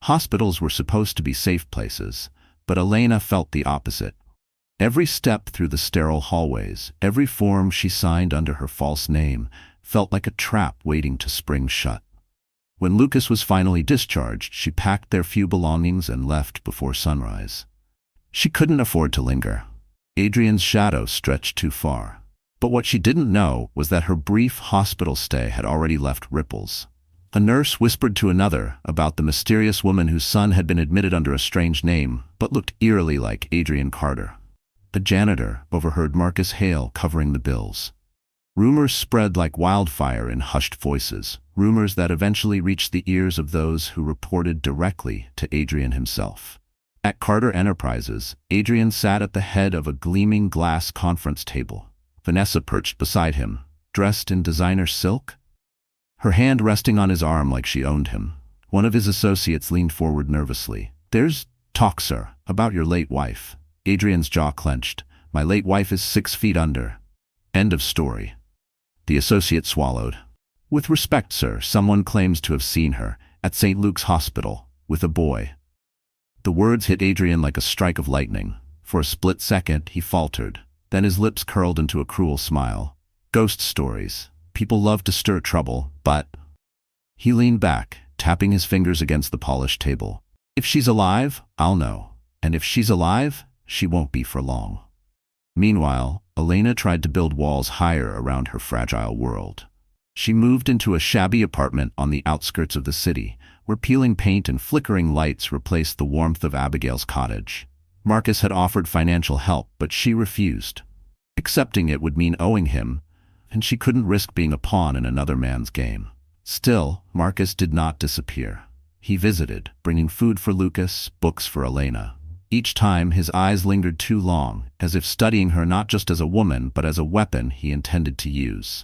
Hospitals were supposed to be safe places, but Elena felt the opposite. Every step through the sterile hallways, every form she signed under her false name, felt like a trap waiting to spring shut. When Lucas was finally discharged, she packed their few belongings and left before sunrise. She couldn't afford to linger. Adrian's shadow stretched too far. But what she didn't know was that her brief hospital stay had already left ripples. A nurse whispered to another about the mysterious woman whose son had been admitted under a strange name, but looked eerily like Adrian Carter. A janitor overheard Marcus Hale covering the bills. Rumors spread like wildfire in hushed voices, rumors that eventually reached the ears of those who reported directly to Adrian himself. At Carter Enterprises, Adrian sat at the head of a gleaming glass conference table. Vanessa perched beside him, dressed in designer silk, her hand resting on his arm like she owned him. One of his associates leaned forward nervously. "There's talk, sir, about your late wife." Adrian's jaw clenched. "My late wife is 6 feet under." End of story. The associate swallowed. "With respect, sir, someone claims to have seen her at St. Luke's Hospital with a boy." The words hit Adrian like a strike of lightning. For a split second, he faltered. Then his lips curled into a cruel smile. Ghost stories. People love to stir trouble, but... He leaned back, tapping his fingers against the polished table. "If she's alive, I'll know. And if she's alive, she won't be for long." Meanwhile, Elena tried to build walls higher around her fragile world. She moved into a shabby apartment on the outskirts of the city, where peeling paint and flickering lights replaced the warmth of Abigail's cottage. Marcus had offered financial help, but she refused. Accepting it would mean owing him, and she couldn't risk being a pawn in another man's game. Still, Marcus did not disappear. He visited, bringing food for Lucas, books for Elena. Each time, his eyes lingered too long, as if studying her not just as a woman, but as a weapon he intended to use.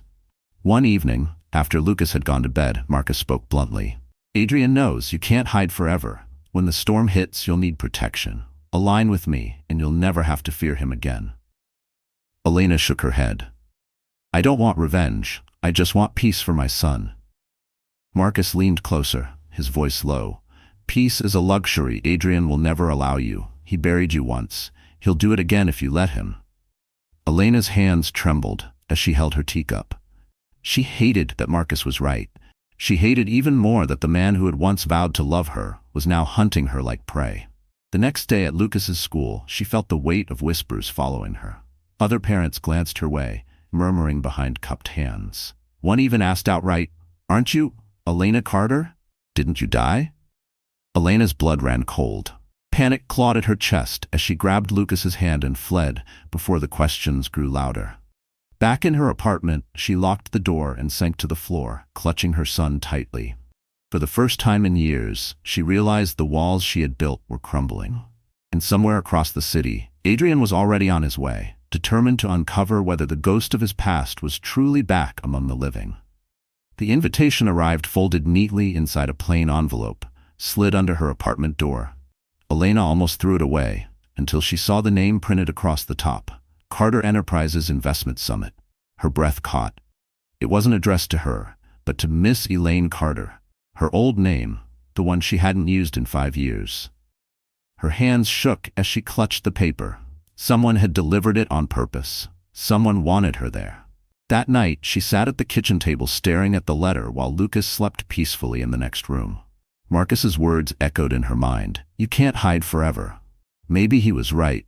One evening, after Lucas had gone to bed, Marcus spoke bluntly. "Adrian knows you can't hide forever. When the storm hits, you'll need protection. Align with me, and you'll never have to fear him again." Elena shook her head. "I don't want revenge. I just want peace for my son." Marcus leaned closer, his voice low. "Peace is a luxury Adrian will never allow you. He buried you once. He'll do it again if you let him." Elena's hands trembled as she held her teacup. She hated that Marcus was right. She hated even more that the man who had once vowed to love her was now hunting her like prey. The next day at Lucas's school, she felt the weight of whispers following her. Other parents glanced her way, murmuring behind cupped hands. One even asked outright, "Aren't you Elena Carter? Didn't you die?" Elena's blood ran cold. Panic clawed at her chest as she grabbed Lucas's hand and fled before the questions grew louder. Back in her apartment, she locked the door and sank to the floor, clutching her son tightly. For the first time in years, she realized the walls she had built were crumbling. And somewhere across the city, Adrian was already on his way, determined to uncover whether the ghost of his past was truly back among the living. The invitation arrived folded neatly inside a plain envelope, slid under her apartment door. Elena almost threw it away, until she saw the name printed across the top, Carter Enterprises Investment Summit. Her breath caught. It wasn't addressed to her, but to Miss Elaine Carter, her old name, the one she hadn't used in 5 years. Her hands shook as she clutched the paper. Someone had delivered it on purpose. Someone wanted her there. That night, she sat at the kitchen table staring at the letter while Lucas slept peacefully in the next room. Marcus's words echoed in her mind. "You can't hide forever." Maybe he was right.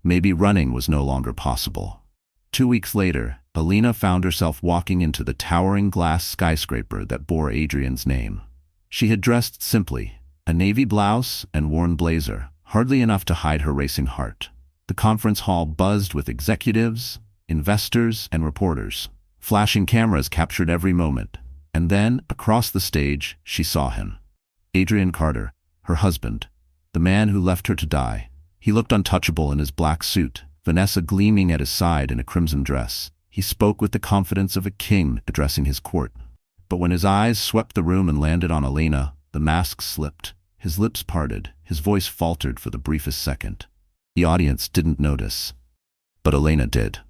Maybe running was no longer possible. 2 weeks later, Elena found herself walking into the towering glass skyscraper that bore Adrian's name. She had dressed simply, a navy blouse and worn blazer, hardly enough to hide her racing heart. The conference hall buzzed with executives, investors, and reporters. Flashing cameras captured every moment. And then, across the stage, she saw him. Adrian Carter, her husband, the man who left her to die. He looked untouchable in his black suit, Vanessa gleaming at his side in a crimson dress. He spoke with the confidence of a king addressing his court. But when his eyes swept the room and landed on Elena, the mask slipped. His lips parted, his voice faltered for the briefest second. The audience didn't notice, but Elena did.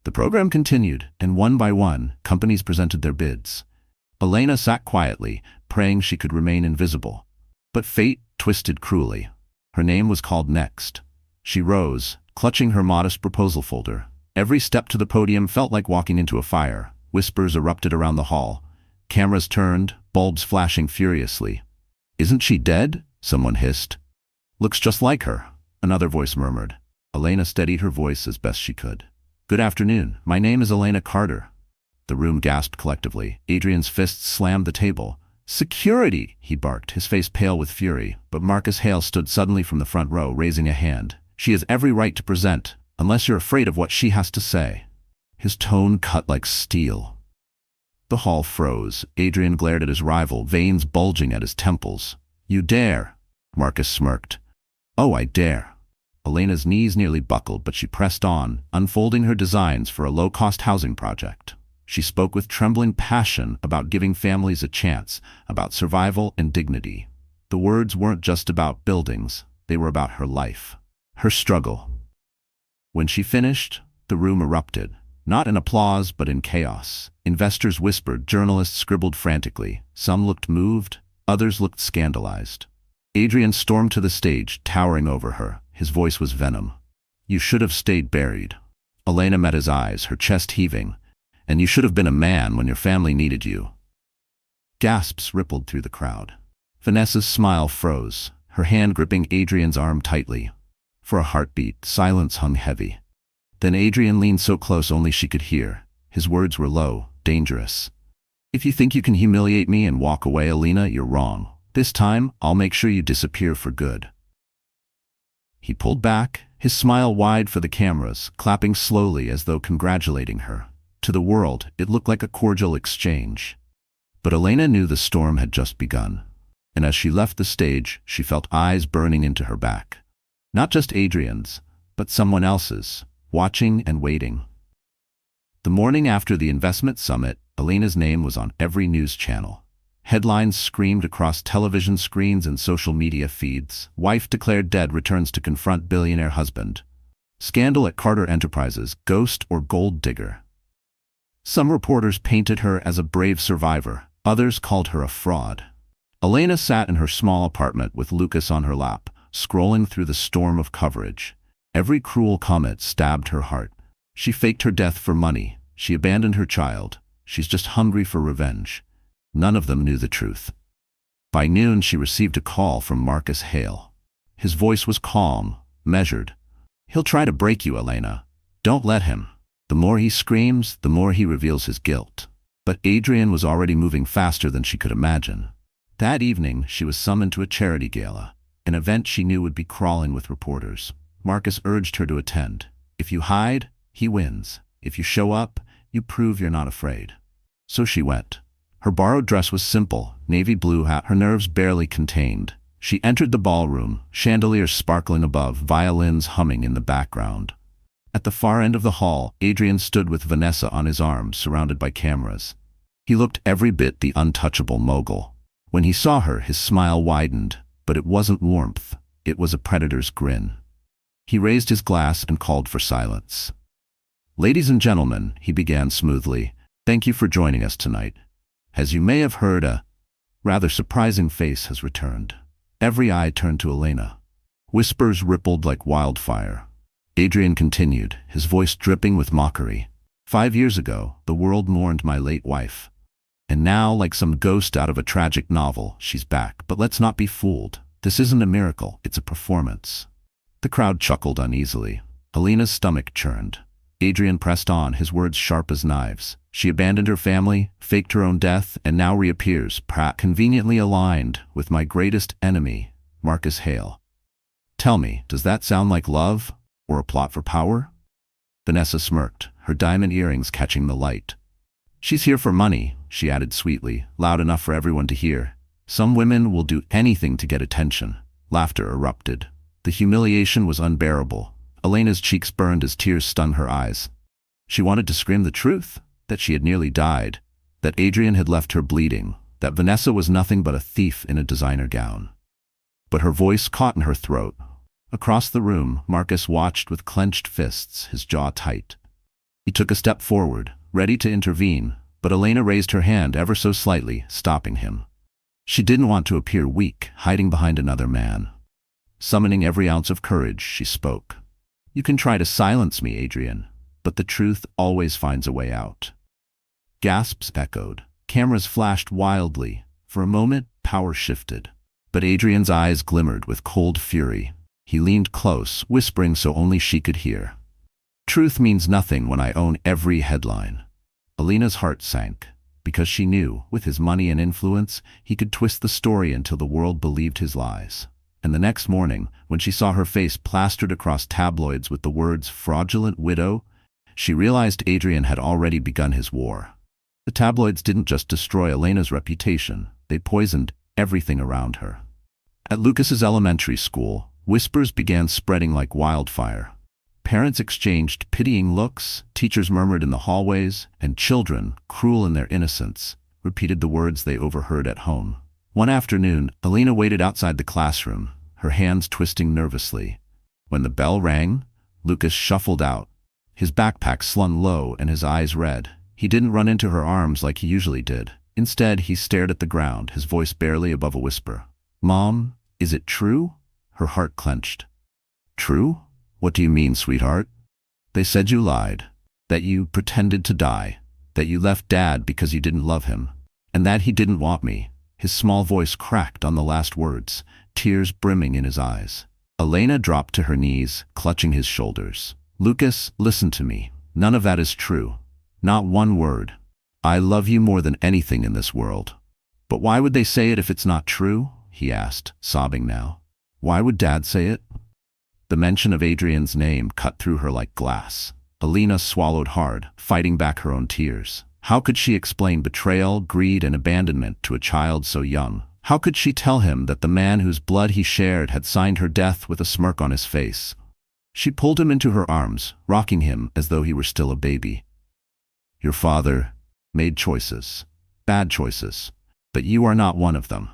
The program continued, and one by one, companies presented their bids. Elena sat quietly, praying she could remain invisible. But fate twisted cruelly. Her name was called next. She rose, clutching her modest proposal folder. Every step to the podium felt like walking into a fire. Whispers erupted around the hall. Cameras turned, bulbs flashing furiously. "Isn't she dead?" someone hissed. "Looks just like her," another voice murmured. Elena steadied her voice as best she could. "Good afternoon. My name is Elena Carter." The room gasped collectively. Adrian's fists slammed the table. "Security!" he barked, his face pale with fury. But Marcus Hale stood suddenly from the front row, raising a hand. "She has every right to present, unless you're afraid of what she has to say." His tone cut like steel. The hall froze. Adrian glared at his rival, veins bulging at his temples. "You dare?" Marcus smirked. "Oh, I dare." Elena's knees nearly buckled, but she pressed on, unfolding her designs for a low-cost housing project. She spoke with trembling passion about giving families a chance, about survival and dignity. The words weren't just about buildings, they were about her life, her struggle. When she finished, the room erupted, not in applause but in chaos. Investors whispered, journalists scribbled frantically. Some looked moved, others looked scandalized. Adrian stormed to the stage, towering over her. His voice was venom. "You should have stayed buried." Elena met his eyes, her chest heaving. "And you should have been a man when your family needed you." Gasps rippled through the crowd. Vanessa's smile froze, her hand gripping Adrian's arm tightly. For a heartbeat, silence hung heavy. Then Adrian leaned so close only she could hear. His words were low, dangerous. "If you think you can humiliate me and walk away, Elena, you're wrong. This time, I'll make sure you disappear for good." He pulled back, his smile wide for the cameras, clapping slowly as though congratulating her. To the world, it looked like a cordial exchange. But Elena knew the storm had just begun. And as she left the stage, she felt eyes burning into her back. Not just Adrian's, but someone else's, watching and waiting. The morning after the investment summit, Elena's name was on every news channel. Headlines screamed across television screens and social media feeds. "Wife declared dead, returns to confront billionaire husband." "Scandal at Carter Enterprises, ghost or gold digger." Some reporters painted her as a brave survivor, others called her a fraud. Elena sat in her small apartment with Lucas on her lap, scrolling through the storm of coverage. Every cruel comment stabbed her heart. She faked her death for money. She abandoned her child. She's just hungry for revenge. None of them knew the truth. By noon, she received a call from Marcus Hale. His voice was calm, measured. "He'll try to break you, Elena. Don't let him. The more he screams, the more he reveals his guilt." But Adrian was already moving faster than she could imagine. That evening, she was summoned to a charity gala, an event she knew would be crawling with reporters. Marcus urged her to attend. "If you hide, he wins. If you show up, you prove you're not afraid." So she went. Her borrowed dress was simple, navy blue hat, her nerves barely contained. She entered the ballroom, chandeliers sparkling above, violins humming in the background. At the far end of the hall, Adrian stood with Vanessa on his arm, surrounded by cameras. He looked every bit the untouchable mogul. When he saw her, his smile widened, but it wasn't warmth, it was a predator's grin. He raised his glass and called for silence. "Ladies and gentlemen," he began smoothly, "thank you for joining us tonight. As you may have heard, a rather surprising face has returned." Every eye turned to Elena. Whispers rippled like wildfire. Adrian continued, his voice dripping with mockery. "5 years ago, the world mourned my late wife. And now, like some ghost out of a tragic novel, she's back. But let's not be fooled. This isn't a miracle, it's a performance." The crowd chuckled uneasily. Elena's stomach churned. Adrian pressed on, his words sharp as knives. "She abandoned her family, faked her own death, and now reappears, conveniently aligned with my greatest enemy, Marcus Hale. Tell me, does that sound like love? Or a plot for power?" Vanessa smirked, her diamond earrings catching the light. "She's here for money," she added sweetly, loud enough for everyone to hear. "Some women will do anything to get attention." Laughter erupted. The humiliation was unbearable. Elena's cheeks burned as tears stung her eyes. She wanted to scream the truth, that she had nearly died, that Adrian had left her bleeding, that Vanessa was nothing but a thief in a designer gown. But her voice caught in her throat. Across the room, Marcus watched with clenched fists, his jaw tight. He took a step forward, ready to intervene, but Elena raised her hand ever so slightly, stopping him. She didn't want to appear weak, hiding behind another man. Summoning every ounce of courage, she spoke. "You can try to silence me, Adrian, but the truth always finds a way out." Gasps echoed. Cameras flashed wildly. For a moment, power shifted. But Adrian's eyes glimmered with cold fury. He leaned close, whispering so only she could hear. "Truth means nothing when I own every headline." Alina's heart sank, because she knew, with his money and influence, he could twist the story until the world believed his lies. And the next morning, when she saw her face plastered across tabloids with the words "fraudulent widow," she realized Adrian had already begun his war. The tabloids didn't just destroy Elena's reputation, they poisoned everything around her. At Lucas's elementary school, whispers began spreading like wildfire. Parents exchanged pitying looks, teachers murmured in the hallways, and children, cruel in their innocence, repeated the words they overheard at home. One afternoon, Elena waited outside the classroom, her hands twisting nervously. When the bell rang, Lucas shuffled out, his backpack slung low and his eyes red. He didn't run into her arms like he usually did. Instead, he stared at the ground, his voice barely above a whisper. "Mom, is it true?" Her heart clenched. "True? What do you mean, sweetheart?" "They said you lied, that you pretended to die, that you left Dad because you didn't love him, and that he didn't want me." His small voice cracked on the last words, tears brimming in his eyes. Elena dropped to her knees, clutching his shoulders. "Lucas, listen to me. None of that is true. Not one word. I love you more than anything in this world." "But why would they say it if it's not true?" he asked, sobbing now. "Why would Dad say it?" The mention of Adrian's name cut through her like glass. Elena swallowed hard, fighting back her own tears. How could she explain betrayal, greed, and abandonment to a child so young? How could she tell him that the man whose blood he shared had signed her death with a smirk on his face? She pulled him into her arms, rocking him as though he were still a baby. "Your father made choices, bad choices, but you are not one of them.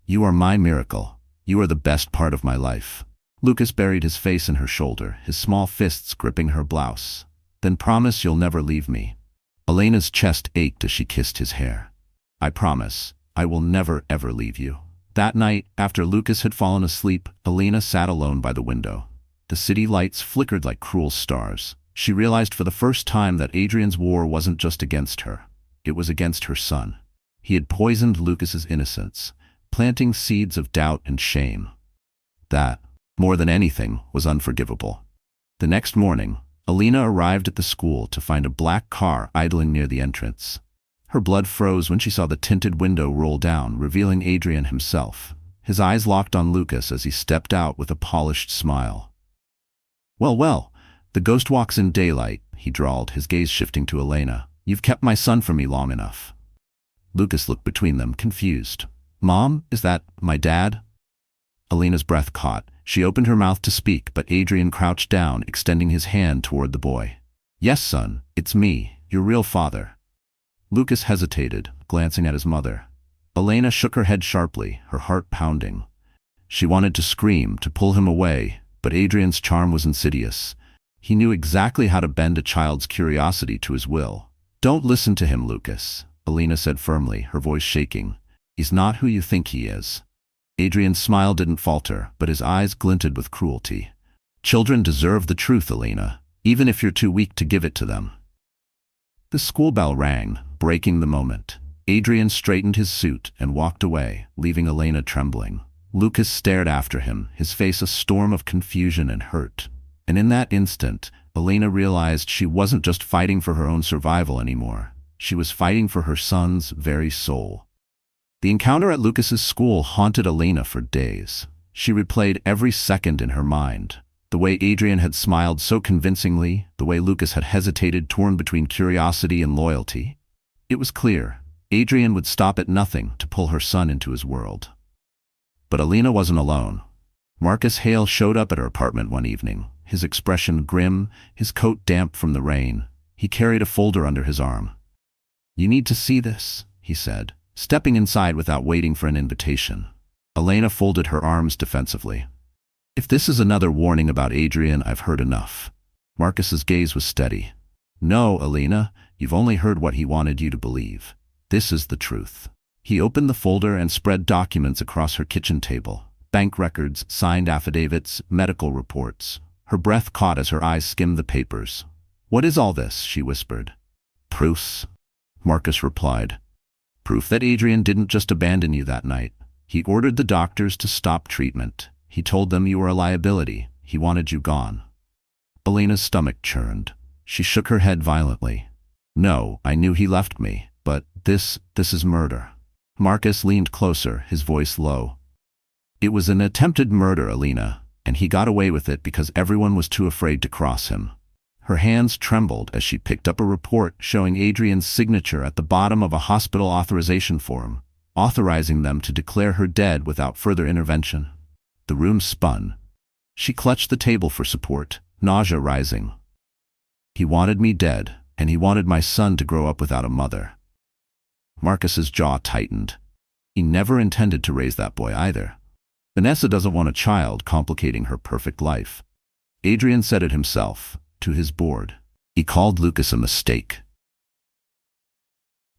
You are my miracle. You are the best part of my life." Lucas buried his face in her shoulder, his small fists gripping her blouse. "Then promise you'll never leave me." Elena's chest ached as she kissed his hair. "I promise. I will never ever leave you." That night, after Lucas had fallen asleep, Elena sat alone by the window. The city lights flickered like cruel stars. She realized for the first time that Adrian's war wasn't just against her. It was against her son. He had poisoned Lucas's innocence, planting seeds of doubt and shame. That, more than anything, was unforgivable. The next morning, Elena arrived at the school to find a black car idling near the entrance. Her blood froze when she saw the tinted window roll down, revealing Adrian himself. His eyes locked on Lucas as he stepped out with a polished smile. "Well, well, the ghost walks in daylight," he drawled, his gaze shifting to Elena. "You've kept my son from me long enough." Lucas looked between them, confused. "Mom, is that my dad?" Elena's breath caught. She opened her mouth to speak, but Adrian crouched down, extending his hand toward the boy. "Yes, son, it's me, your real father." Lucas hesitated, glancing at his mother. Elena shook her head sharply, her heart pounding. She wanted to scream, to pull him away, but Adrian's charm was insidious. He knew exactly how to bend a child's curiosity to his will. "Don't listen to him, Lucas," Elena said firmly, her voice shaking. "He's not who you think he is." Adrian's smile didn't falter, but his eyes glinted with cruelty. "Children deserve the truth, Elena, even if you're too weak to give it to them." The school bell rang, breaking the moment. Adrian straightened his suit and walked away, leaving Elena trembling. Lucas stared after him, his face a storm of confusion and hurt. And in that instant, Elena realized she wasn't just fighting for her own survival anymore. She was fighting for her son's very soul. The encounter at Lucas's school haunted Elena for days. She replayed every second in her mind. The way Adrian had smiled so convincingly, the way Lucas had hesitated, torn between curiosity and loyalty. It was clear, Adrian would stop at nothing to pull her son into his world. But Elena wasn't alone. Marcus Hale showed up at her apartment one evening, his expression grim, his coat damp from the rain. He carried a folder under his arm. "You need to see this," he said, stepping inside without waiting for an invitation. Elena folded her arms defensively. "If this is another warning about Adrian, I've heard enough." Marcus's gaze was steady. "No, Elena, you've only heard what he wanted you to believe. This is the truth." He opened the folder and spread documents across her kitchen table. Bank records, signed affidavits, medical reports. Her breath caught as her eyes skimmed the papers. "What is all this?" she whispered. "Proofs," Marcus replied. "Proof that Adrian didn't just abandon you that night. He ordered the doctors to stop treatment. He told them you were a liability. He wanted you gone." Elena's stomach churned. She shook her head violently. "No, I knew he left me, but this is murder." Marcus leaned closer, his voice low. "It was an attempted murder, Elena, and he got away with it because everyone was too afraid to cross him." Her hands trembled as she picked up a report showing Adrian's signature at the bottom of a hospital authorization form, authorizing them to declare her dead without further intervention. The room spun. She clutched the table for support, nausea rising. "He wanted me dead, and he wanted my son to grow up without a mother." Marcus's jaw tightened. He never intended to raise that boy either. Vanessa doesn't want a child complicating her perfect life. Adrian said it himself, to his board. He called Lucas a mistake.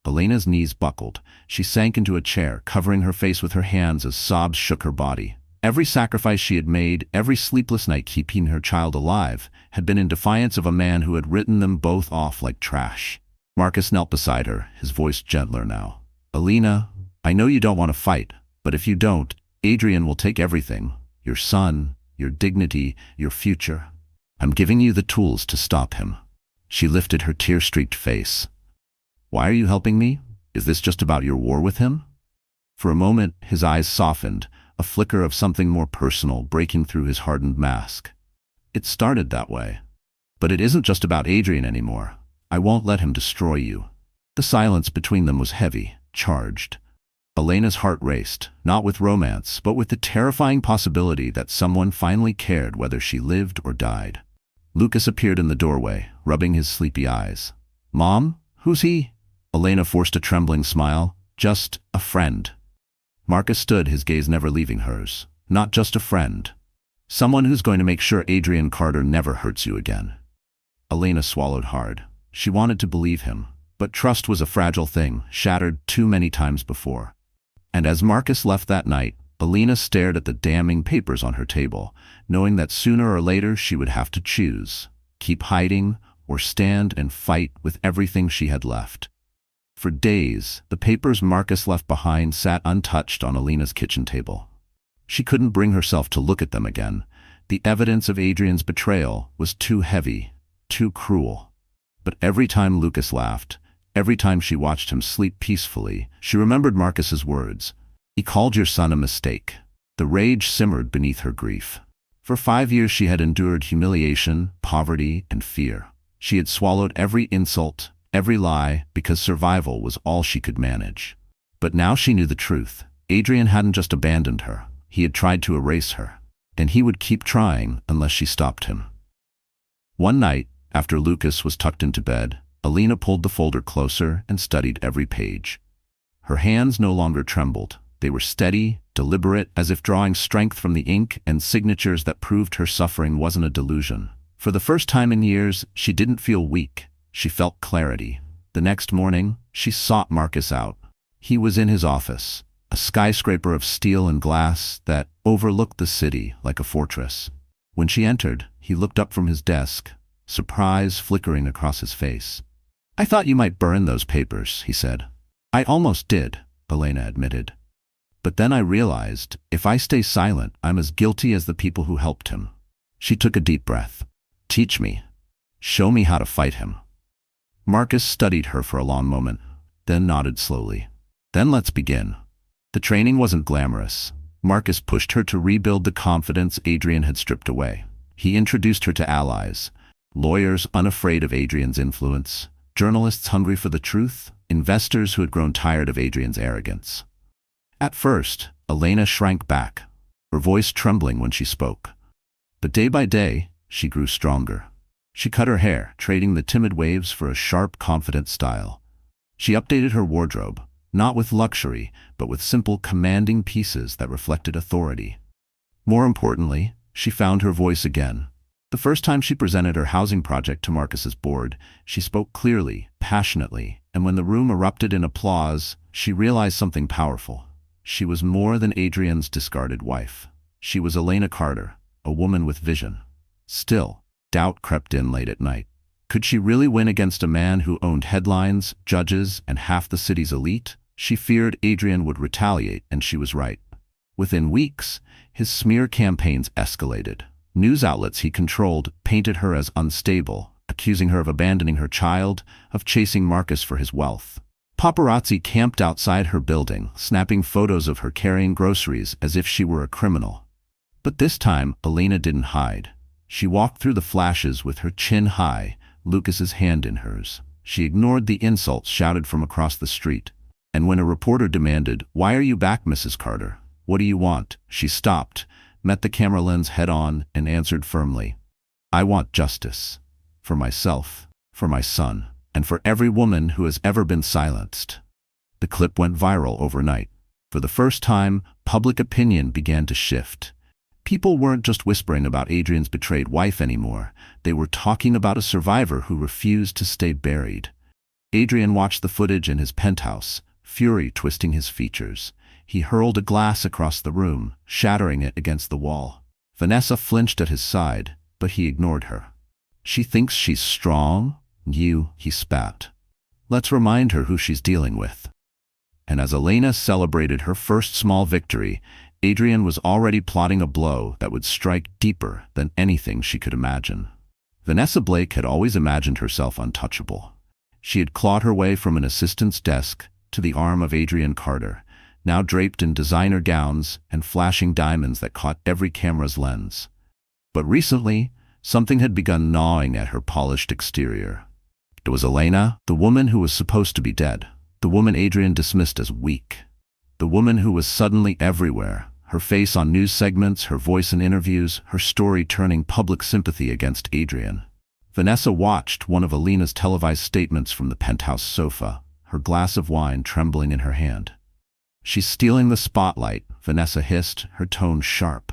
Elena's knees buckled. She sank into a chair, covering her face with her hands as sobs shook her body. Every sacrifice she had made, every sleepless night keeping her child alive, had been in defiance of a man who had written them both off like trash. Marcus knelt beside her, his voice gentler now. "Elena, I know you don't want to fight, but if you don't, Adrian will take everything. Your son, your dignity, your future. I'm giving you the tools to stop him." She lifted her tear-streaked face. "Why are you helping me? Is this just about your war with him?" For a moment, his eyes softened, a flicker of something more personal breaking through his hardened mask. "It started that way. But it isn't just about Adrian anymore. I won't let him destroy you." The silence between them was heavy, charged. Elena's heart raced, not with romance, but with the terrifying possibility that someone finally cared whether she lived or died. Lucas appeared in the doorway, rubbing his sleepy eyes. "Mom? Who's he?" Elena forced a trembling smile. "Just a friend." Marcus stood, his gaze never leaving hers. "Not just a friend. Someone who's going to make sure Adrian Carter never hurts you again." Elena swallowed hard. She wanted to believe him, but trust was a fragile thing, shattered too many times before. And as Marcus left that night, Elena stared at the damning papers on her table, knowing that sooner or later she would have to choose, keep hiding or stand and fight with everything she had left. For days, the papers Marcus left behind sat untouched on Elena's kitchen table. She couldn't bring herself to look at them again. The evidence of Adrian's betrayal was too heavy, too cruel. But every time Lucas laughed, every time she watched him sleep peacefully, she remembered Marcus's words. "He called your son a mistake." The rage simmered beneath her grief. For 5 years she had endured humiliation, poverty, and fear. She had swallowed every insult, every lie, because survival was all she could manage. But now she knew the truth. Adrian hadn't just abandoned her. He had tried to erase her. And he would keep trying unless she stopped him. One night, after Lucas was tucked into bed, Elena pulled the folder closer and studied every page. Her hands no longer trembled. They were steady, deliberate, as if drawing strength from the ink and signatures that proved her suffering wasn't a delusion. For the first time in years, she didn't feel weak. She felt clarity. The next morning, she sought Marcus out. He was in his office, a skyscraper of steel and glass that overlooked the city like a fortress. When she entered, he looked up from his desk, surprise flickering across his face. "I thought you might burn those papers," he said. "I almost did," Elena admitted. "But then I realized, if I stay silent, I'm as guilty as the people who helped him." She took a deep breath. "Teach me. Show me how to fight him." Marcus studied her for a long moment, then nodded slowly. "Then let's begin." The training wasn't glamorous. Marcus pushed her to rebuild the confidence Adrian had stripped away. He introduced her to allies, lawyers unafraid of Adrian's influence, journalists hungry for the truth, investors who had grown tired of Adrian's arrogance. At first, Elena shrank back, her voice trembling when she spoke. But day by day, she grew stronger. She cut her hair, trading the timid waves for a sharp, confident style. She updated her wardrobe, not with luxury, but with simple, commanding pieces that reflected authority. More importantly, she found her voice again. The first time she presented her housing project to Marcus's board, she spoke clearly, passionately, and when the room erupted in applause, she realized something powerful. She was more than Adrian's discarded wife. She was Elena Carter, a woman with vision. Still, doubt crept in late at night. Could she really win against a man who owned headlines, judges, and half the city's elite? She feared Adrian would retaliate, and she was right. Within weeks, his smear campaigns escalated. News outlets he controlled painted her as unstable, accusing her of abandoning her child, of chasing Marcus for his wealth. Paparazzi camped outside her building, snapping photos of her carrying groceries as if she were a criminal. But this time, Elena didn't hide. She walked through the flashes with her chin high, Lucas's hand in hers. She ignored the insults shouted from across the street. And when a reporter demanded, "Why are you back, Mrs. Carter? What do you want?" she stopped, met the camera lens head-on, and answered firmly, "I want justice. For myself, for my son, and for every woman who has ever been silenced." The clip went viral overnight. For the first time, public opinion began to shift. People weren't just whispering about Adrian's betrayed wife anymore. They were talking about a survivor who refused to stay buried. Adrian watched the footage in his penthouse, fury twisting his features. He hurled a glass across the room, shattering it against the wall. Vanessa flinched at his side, but he ignored her. "She thinks she's strong? He spat. "Let's remind her who she's dealing with." And as Elena celebrated her first small victory, Adrian was already plotting a blow that would strike deeper than anything she could imagine. Vanessa Blake had always imagined herself untouchable. She had clawed her way from an assistant's desk to the arm of Adrian Carter, now draped in designer gowns and flashing diamonds that caught every camera's lens. But recently, something had begun gnawing at her polished exterior. It was Elena, the woman who was supposed to be dead, the woman Adrian dismissed as weak, the woman who was suddenly everywhere, her face on news segments, her voice in interviews, her story turning public sympathy against Adrian. Vanessa watched one of Elena's televised statements from the penthouse sofa, her glass of wine trembling in her hand. "She's stealing the spotlight," Vanessa hissed, her tone sharp.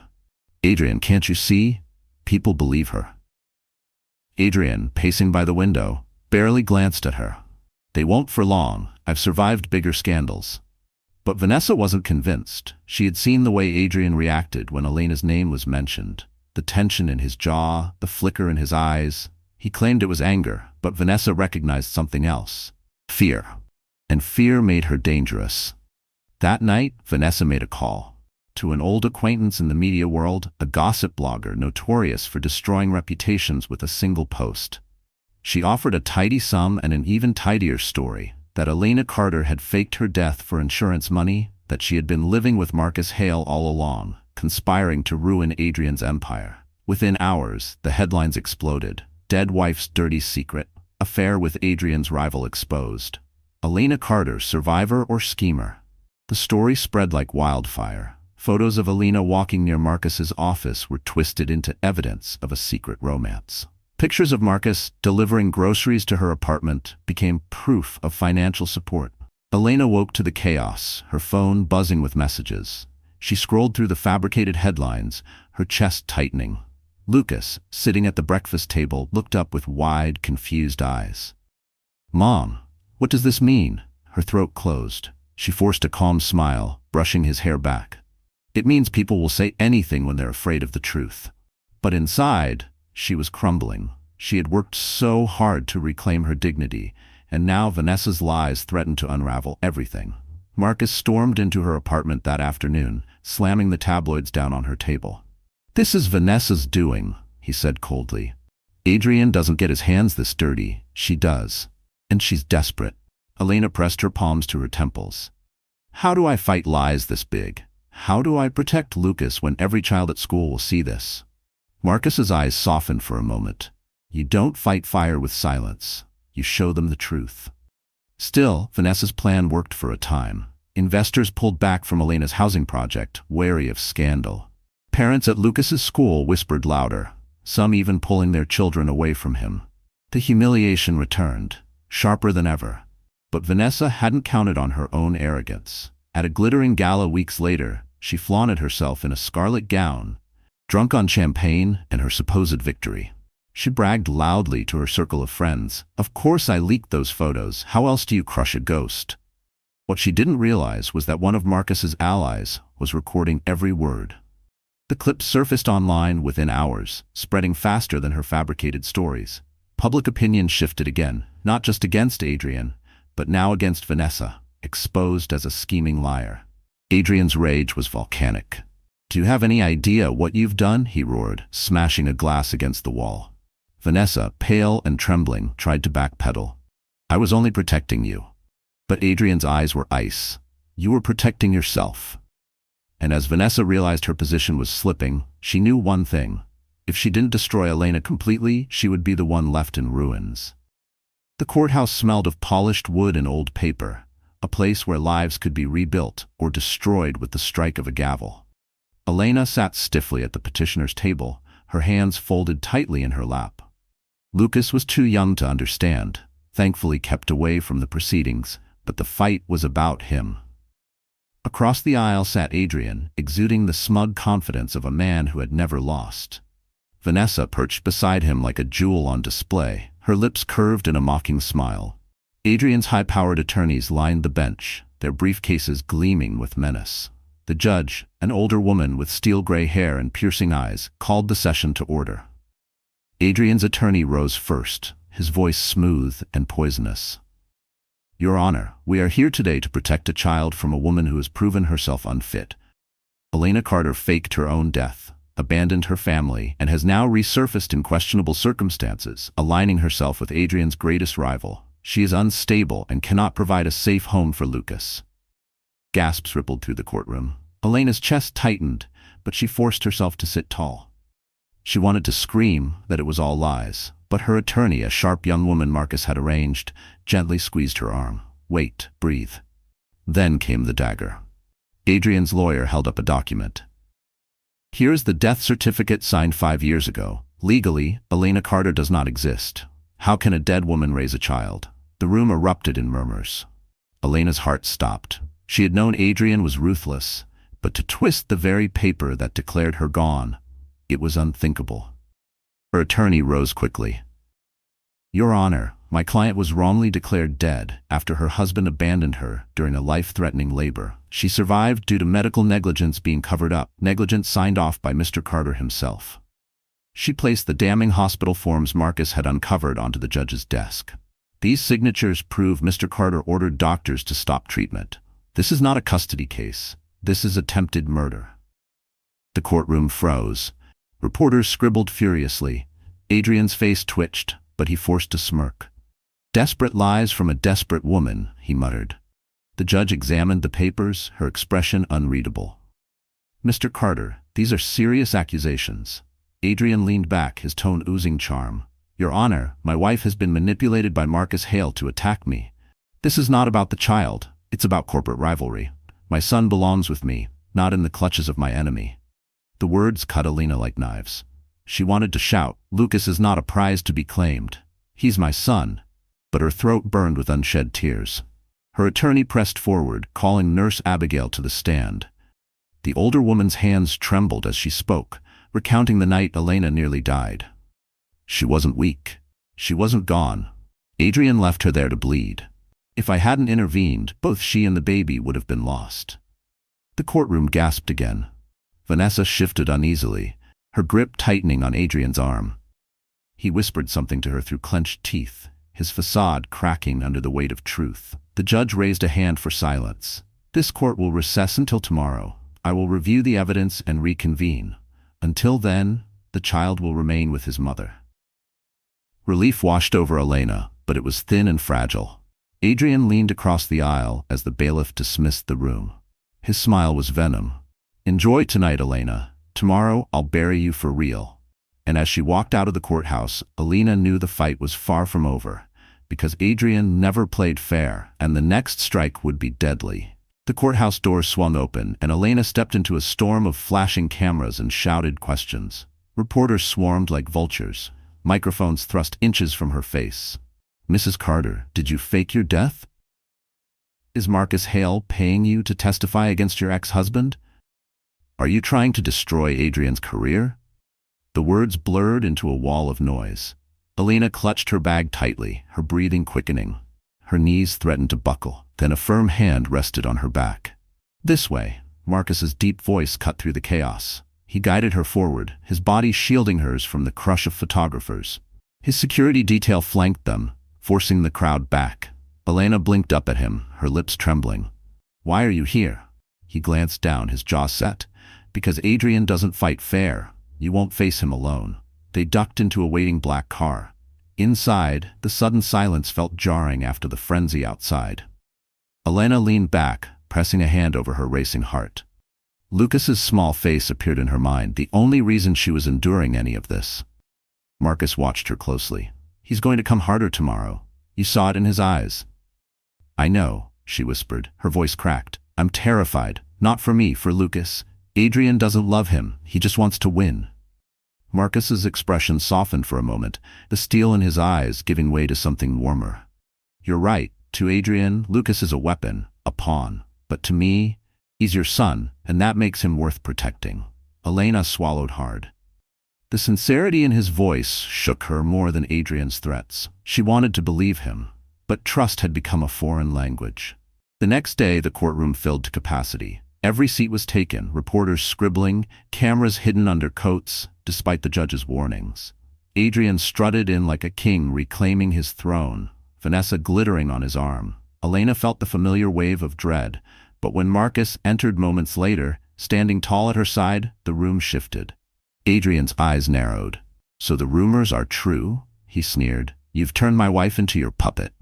"Adrian, can't you see? People believe her." Adrian, pacing by the window, barely glanced at her. "They won't for long. I've survived bigger scandals." But Vanessa wasn't convinced. She had seen the way Adrian reacted when Elena's name was mentioned. The tension in his jaw, the flicker in his eyes. He claimed it was anger, but Vanessa recognized something else. Fear. And fear made her dangerous. That night, Vanessa made a call. To an old acquaintance in the media world, a gossip blogger notorious for destroying reputations with a single post. She offered a tidy sum and an even tidier story. That Elena Carter had faked her death for insurance money, that she had been living with Marcus Hale all along, conspiring to ruin Adrian's empire. Within hours, the headlines exploded. Dead wife's dirty secret, affair with Adrian's rival exposed. Elena Carter, survivor or schemer? The story spread like wildfire. Photos of Elena walking near Marcus's office were twisted into evidence of a secret romance. Pictures of Marcus delivering groceries to her apartment became proof of financial support. Elena woke to the chaos, her phone buzzing with messages. She scrolled through the fabricated headlines, her chest tightening. Lucas, sitting at the breakfast table, looked up with wide, confused eyes. "Mom, what does this mean?" Her throat closed. She forced a calm smile, brushing his hair back. "It means people will say anything when they're afraid of the truth." But inside, she was crumbling. She had worked so hard to reclaim her dignity, and now Vanessa's lies threatened to unravel everything. Marcus stormed into her apartment that afternoon, slamming the tabloids down on her table. "This is Vanessa's doing," he said coldly. "Adrian doesn't get his hands this dirty. She does. And she's desperate." Elena pressed her palms to her temples. "How do I fight lies this big? How do I protect Lucas when every child at school will see this?" Marcus's eyes softened for a moment. "You don't fight fire with silence. You show them the truth." Still, Vanessa's plan worked for a time. Investors pulled back from Elena's housing project, wary of scandal. Parents at Lucas's school whispered louder, some even pulling their children away from him. The humiliation returned, sharper than ever. But Vanessa hadn't counted on her own arrogance. At a glittering gala weeks later, she flaunted herself in a scarlet gown, drunk on champagne and her supposed victory. She bragged loudly to her circle of friends, "Of course I leaked those photos. How else do you crush a ghost?" What she didn't realize was that one of Marcus's allies was recording every word. The clip surfaced online within hours, spreading faster than her fabricated stories. Public opinion shifted again, not just against Adrian, but now against Vanessa, exposed as a scheming liar. Adrian's rage was volcanic. "Do you have any idea what you've done?" he roared, smashing a glass against the wall. Vanessa, pale and trembling, tried to backpedal. "I was only protecting you." But Adrian's eyes were ice. "You were protecting yourself." And as Vanessa realized her position was slipping, she knew one thing. If she didn't destroy Elena completely, she would be the one left in ruins. The courthouse smelled of polished wood and old paper, a place where lives could be rebuilt or destroyed with the strike of a gavel. Elena sat stiffly at the petitioner's table, her hands folded tightly in her lap. Lucas was too young to understand, thankfully kept away from the proceedings, but the fight was about him. Across the aisle sat Adrian, exuding the smug confidence of a man who had never lost. Vanessa perched beside him like a jewel on display, her lips curved in a mocking smile. Adrian's high-powered attorneys lined the bench, their briefcases gleaming with menace. The judge, an older woman with steel-gray hair and piercing eyes, called the session to order. Adrian's attorney rose first, his voice smooth and poisonous. "Your Honor, we are here today to protect a child from a woman who has proven herself unfit. Elena Carter faked her own death, abandoned her family, and has now resurfaced in questionable circumstances, aligning herself with Adrian's greatest rival. She is unstable and cannot provide a safe home for Lucas." Gasps rippled through the courtroom. Elena's chest tightened, but she forced herself to sit tall. She wanted to scream that it was all lies, but her attorney, a sharp young woman Marcus had arranged, gently squeezed her arm. "Wait, breathe." Then came the dagger. Adrian's lawyer held up a document. "Here is the death certificate signed 5 years ago. Legally, Elena Carter does not exist. How can a dead woman raise a child?" The room erupted in murmurs. Elena's heart stopped. She had known Adrian was ruthless, but to twist the very paper that declared her gone, it was unthinkable. Her attorney rose quickly. "Your Honor, my client was wrongly declared dead after her husband abandoned her during a life-threatening labor. She survived due to medical negligence being covered up, negligence signed off by Mr. Carter himself." She placed the damning hospital forms Marcus had uncovered onto the judge's desk. "These signatures prove Mr. Carter ordered doctors to stop treatment. This is not a custody case. This is attempted murder." The courtroom froze. Reporters scribbled furiously. Adrian's face twitched, but he forced a smirk. "Desperate lies from a desperate woman," he muttered. The judge examined the papers, her expression unreadable. "Mr. Carter, these are serious accusations." Adrian leaned back, his tone oozing charm. "Your Honor, my wife has been manipulated by Marcus Hale to attack me. This is not about the child. It's about corporate rivalry. My son belongs with me, not in the clutches of my enemy." The words cut Elena like knives. She wanted to shout, "Lucas is not a prize to be claimed. He's my son." But her throat burned with unshed tears. Her attorney pressed forward, calling Nurse Abigail to the stand. The older woman's hands trembled as she spoke, recounting the night Elena nearly died. She wasn't weak. She wasn't gone. Adrian left her there to bleed. If I hadn't intervened, both she and the baby would have been lost. The courtroom gasped again. Vanessa shifted uneasily, her grip tightening on Adrian's arm. He whispered something to her through clenched teeth, his facade cracking under the weight of truth. The judge raised a hand for silence. "This court will recess until tomorrow. I will review the evidence and reconvene. Until then, the child will remain with his mother." Relief washed over Elena, but it was thin and fragile. Adrian leaned across the aisle as the bailiff dismissed the room. His smile was venom. "Enjoy tonight, Elena. Tomorrow I'll bury you for real." And as she walked out of the courthouse, Elena knew the fight was far from over, because Adrian never played fair, and the next strike would be deadly. The courthouse doors swung open, and Elena stepped into a storm of flashing cameras and shouted questions. Reporters swarmed like vultures, microphones thrust inches from her face. "Mrs. Carter, did you fake your death? Is Marcus Hale paying you to testify against your ex-husband? Are you trying to destroy Adrian's career?" The words blurred into a wall of noise. Elena clutched her bag tightly, her breathing quickening. Her knees threatened to buckle. Then a firm hand rested on her back. "This way." Marcus's deep voice cut through the chaos. He guided her forward, his body shielding hers from the crush of photographers. His security detail flanked them, forcing the crowd back. Elena blinked up at him, her lips trembling. "Why are you here?" He glanced down, his jaw set. "Because Adrian doesn't fight fair. You won't face him alone." They ducked into a waiting black car. Inside, the sudden silence felt jarring after the frenzy outside. Elena leaned back, pressing a hand over her racing heart. Lucas's small face appeared in her mind, the only reason she was enduring any of this. Marcus watched her closely. "He's going to come harder tomorrow. You saw it in his eyes." "I know," she whispered, her voice cracked. "I'm terrified. Not for me, for Lucas. Adrian doesn't love him. He just wants to win." Marcus's expression softened for a moment, the steel in his eyes giving way to something warmer. "You're right. To Adrian, Lucas is a weapon, a pawn. But to me, he's your son, and that makes him worth protecting." Elena swallowed hard. The sincerity in his voice shook her more than Adrian's threats. She wanted to believe him, but trust had become a foreign language. The next day, the courtroom filled to capacity. Every seat was taken, reporters scribbling, cameras hidden under coats, despite the judge's warnings. Adrian strutted in like a king reclaiming his throne, Vanessa glittering on his arm. Elena felt the familiar wave of dread, but when Marcus entered moments later, standing tall at her side, the room shifted. Adrian's eyes narrowed. "So the rumors are true?" he sneered. "You've turned my wife into your puppet."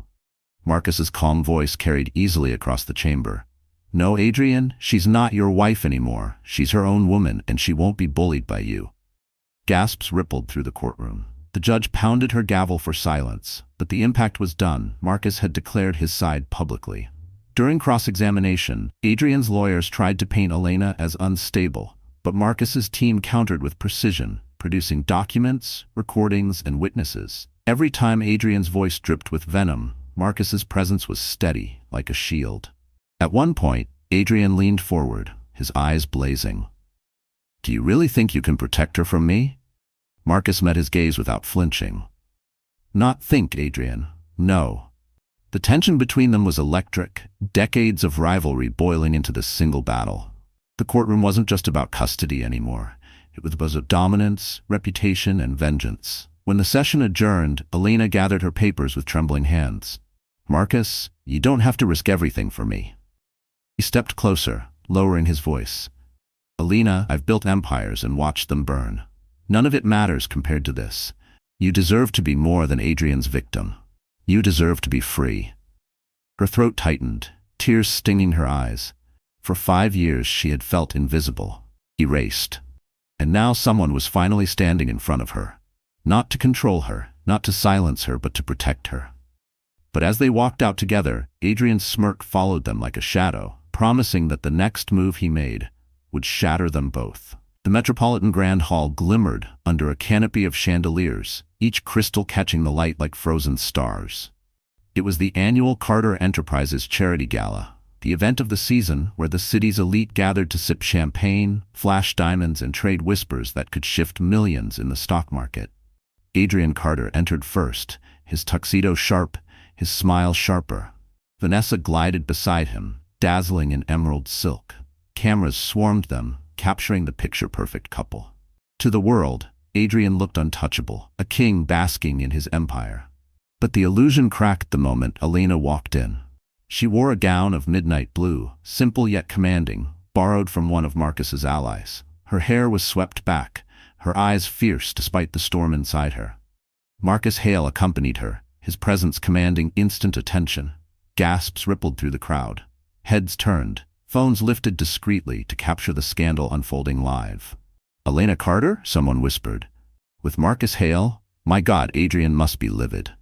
Marcus's calm voice carried easily across the chamber. "No, Adrian, she's not your wife anymore. She's her own woman, and she won't be bullied by you." Gasps rippled through the courtroom. The judge pounded her gavel for silence, but the impact was done. Marcus had declared his side publicly. During cross-examination, Adrian's lawyers tried to paint Elena as unstable, but Marcus's team countered with precision, producing documents, recordings, and witnesses. Every time Adrian's voice dripped with venom, Marcus's presence was steady, like a shield. At one point, Adrian leaned forward, his eyes blazing. "Do you really think you can protect her from me?" Marcus met his gaze without flinching. "Not think, Adrian. No." The tension between them was electric, decades of rivalry boiling into this single battle. The courtroom wasn't just about custody anymore. It was about dominance, reputation, and vengeance. When the session adjourned, Elena gathered her papers with trembling hands. "Marcus, you don't have to risk everything for me." He stepped closer, lowering his voice. "Elena, I've built empires and watched them burn. None of it matters compared to this. You deserve to be more than Adrian's victim. You deserve to be free." Her throat tightened, tears stinging her eyes. For 5 years she had felt invisible, erased. And now someone was finally standing in front of her. Not to control her, not to silence her, but to protect her. But as they walked out together, Adrian's smirk followed them like a shadow, promising that the next move he made would shatter them both. The Metropolitan Grand Hall glimmered under a canopy of chandeliers, each crystal catching the light like frozen stars. It was the annual Carter Enterprises Charity Gala, the event of the season where the city's elite gathered to sip champagne, flash diamonds, and trade whispers that could shift millions in the stock market. Adrian Carter entered first, his tuxedo sharp, his smile sharper. Vanessa glided beside him, dazzling in emerald silk. Cameras swarmed them, capturing the picture-perfect couple. To the world, Adrian looked untouchable, a king basking in his empire. But the illusion cracked the moment Elena walked in. She wore a gown of midnight blue, simple yet commanding, borrowed from one of Marcus's allies. Her hair was swept back, her eyes fierce despite the storm inside her. Marcus Hale accompanied her, his presence commanding instant attention. Gasps rippled through the crowd. Heads turned, phones lifted discreetly to capture the scandal unfolding live. "Elena Carter?" someone whispered. "With Marcus Hale? My God, Adrian must be livid."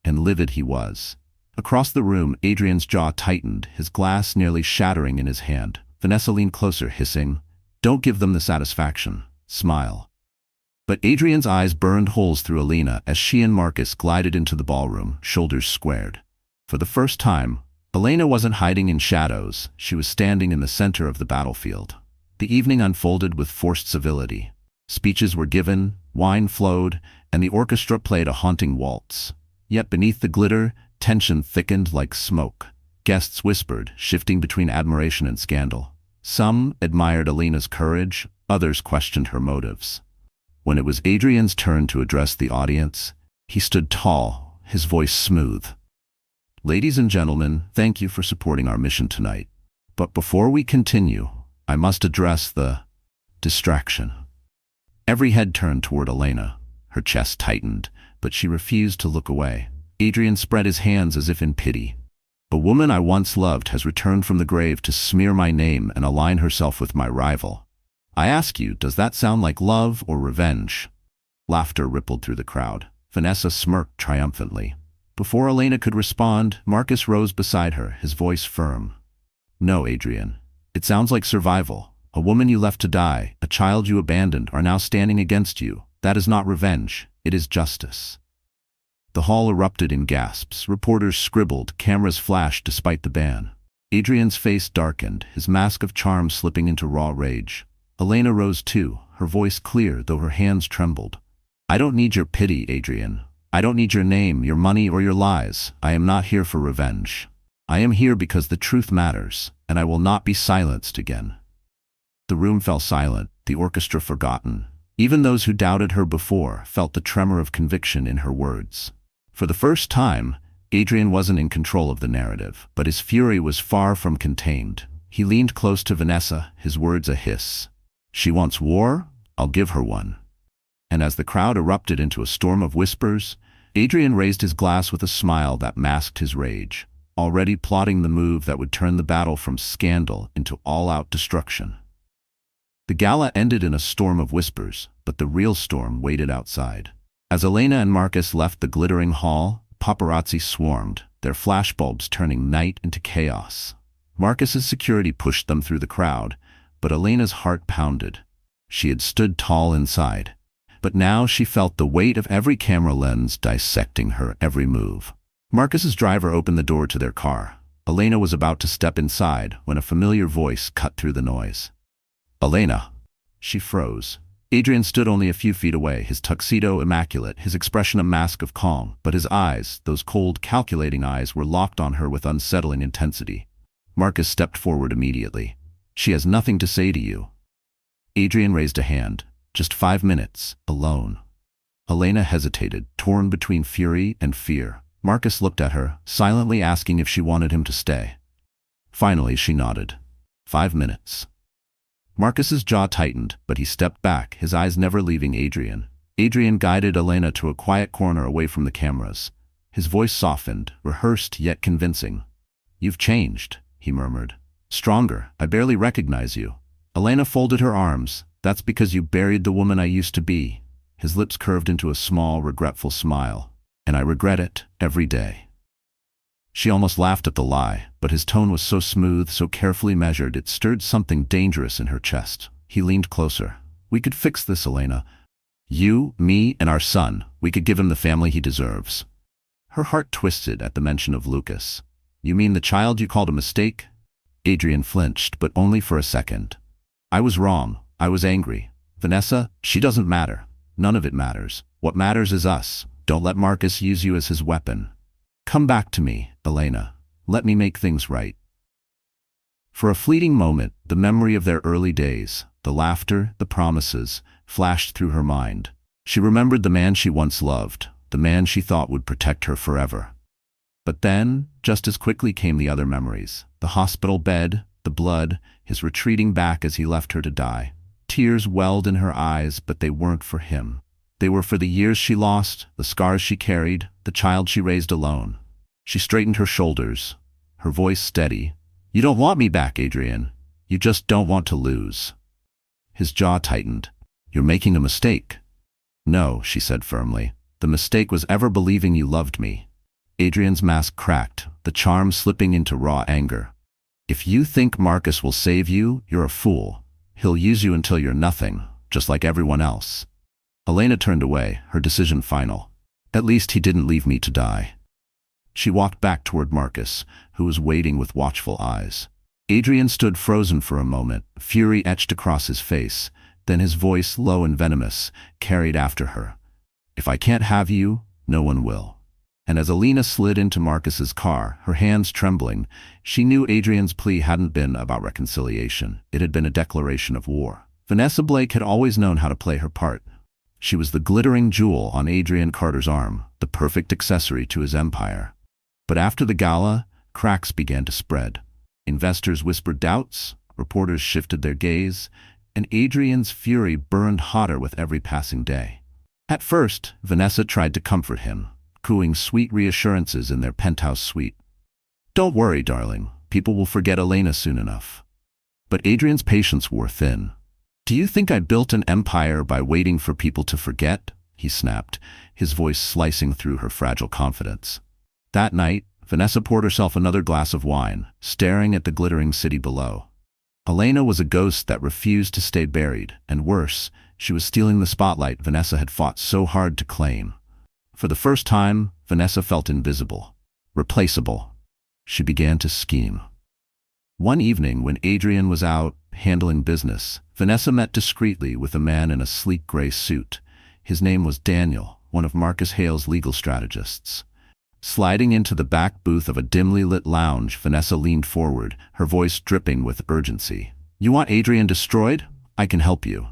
And livid he was. Across the room, Adrian's jaw tightened, his glass nearly shattering in his hand. Vanessa leaned closer, hissing, "Don't give them the satisfaction. Smile." But Adrian's eyes burned holes through Elena as she and Marcus glided into the ballroom, shoulders squared. For the first time, Elena wasn't hiding in shadows, she was standing in the center of the battlefield. The evening unfolded with forced civility. Speeches were given, wine flowed, and the orchestra played a haunting waltz. Yet beneath the glitter, tension thickened like smoke. Guests whispered, shifting between admiration and scandal. Some admired Elena's courage, others questioned her motives. When it was Adrian's turn to address the audience, he stood tall, his voice smooth. "Ladies and gentlemen, thank you for supporting our mission tonight. But before we continue, I must address the distraction." Every head turned toward Elena. Her chest tightened, but she refused to look away. Adrian spread his hands as if in pity. "A woman I once loved has returned from the grave to smear my name and align herself with my rival. I ask you, does that sound like love or revenge?" Laughter rippled through the crowd. Vanessa smirked triumphantly. Before Elena could respond, Marcus rose beside her, his voice firm. "No, Adrian. It sounds like survival. A woman you left to die, a child you abandoned, are now standing against you. That is not revenge. It is justice." The hall erupted in gasps. Reporters scribbled, cameras flashed despite the ban. Adrian's face darkened, his mask of charm slipping into raw rage. Elena rose too, her voice clear, though her hands trembled. "I don't need your pity, Adrian. I don't need your name, your money, or your lies. I am not here for revenge. I am here because the truth matters, and I will not be silenced again." The room fell silent, the orchestra forgotten. Even those who doubted her before felt the tremor of conviction in her words. For the first time, Adrian wasn't in control of the narrative, but his fury was far from contained. He leaned close to Vanessa, his words a hiss. "She wants war? I'll give her one." And as the crowd erupted into a storm of whispers, Adrian raised his glass with a smile that masked his rage, already plotting the move that would turn the battle from scandal into all-out destruction. The gala ended in a storm of whispers, but the real storm waited outside. As Elena and Marcus left the glittering hall, paparazzi swarmed, their flashbulbs turning night into chaos. Marcus's security pushed them through the crowd, but Elena's heart pounded. She had stood tall inside, but now she felt the weight of every camera lens dissecting her every move. Marcus's driver opened the door to their car. Elena was about to step inside when a familiar voice cut through the noise. "Elena." She froze. Adrian stood only a few feet away, his tuxedo immaculate, his expression a mask of calm, but his eyes, those cold, calculating eyes, were locked on her with unsettling intensity. Marcus stepped forward immediately. "She has nothing to say to you." Adrian raised a hand. "Just 5 minutes, alone." Elena hesitated, torn between fury and fear. Marcus looked at her, silently asking if she wanted him to stay. Finally, she nodded. 5 minutes. Marcus's jaw tightened, but he stepped back, his eyes never leaving Adrian. Adrian guided Elena to a quiet corner away from the cameras. His voice softened, rehearsed yet convincing. "You've changed," he murmured. "Stronger. I barely recognize you." Elena folded her arms. "That's because you buried the woman I used to be." His lips curved into a small, regretful smile. "And I regret it every day." She almost laughed at the lie, but his tone was so smooth, so carefully measured, it stirred something dangerous in her chest. He leaned closer. "We could fix this, Elena. You, me, and our son. We could give him the family he deserves." Her heart twisted at the mention of Lucas. "You mean the child you called a mistake?" Adrian flinched, but only for a second. "I was wrong. I was angry. Vanessa, she doesn't matter. None of it matters. What matters is us. Don't let Marcus use you as his weapon. Come back to me, Elena. Let me make things right." For a fleeting moment, the memory of their early days, the laughter, the promises, flashed through her mind. She remembered the man she once loved, the man she thought would protect her forever. But then, just as quickly came the other memories. The hospital bed, the blood, his retreating back as he left her to die. Tears welled in her eyes, but they weren't for him. They were for the years she lost, the scars she carried, the child she raised alone. She straightened her shoulders, her voice steady. "You don't want me back, Adrian. You just don't want to lose." His jaw tightened. "You're making a mistake." "No," she said firmly. "The mistake was ever believing you loved me." Adrian's mask cracked, the charm slipping into raw anger. "If you think Marcus will save you, you're a fool. He'll use you until you're nothing, just like everyone else." Elena turned away, her decision final. "At least he didn't leave me to die." She walked back toward Marcus, who was waiting with watchful eyes. Adrian stood frozen for a moment, fury etched across his face. Then his voice, low and venomous, carried after her. "If I can't have you, no one will." And as Alina slid into Marcus's car, her hands trembling, she knew Adrian's plea hadn't been about reconciliation. It had been a declaration of war. Vanessa Blake had always known how to play her part. She was the glittering jewel on Adrian Carter's arm, the perfect accessory to his empire. But after the gala, cracks began to spread. Investors whispered doubts, reporters shifted their gaze, and Adrian's fury burned hotter with every passing day. At first, Vanessa tried to comfort him, cooing sweet reassurances in their penthouse suite. "Don't worry, darling. People will forget Elena soon enough." But Adrian's patience wore thin. "Do you think I built an empire by waiting for people to forget?" he snapped, his voice slicing through her fragile confidence. That night, Vanessa poured herself another glass of wine, staring at the glittering city below. Elena was a ghost that refused to stay buried, and worse, she was stealing the spotlight Vanessa had fought so hard to claim. For the first time, Vanessa felt invisible, replaceable. She began to scheme. One evening, when Adrian was out handling business, Vanessa met discreetly with a man in a sleek gray suit. His name was Daniel, one of Marcus Hale's legal strategists. Sliding into the back booth of a dimly lit lounge, Vanessa leaned forward, her voice dripping with urgency. "You want Adrian destroyed? I can help you."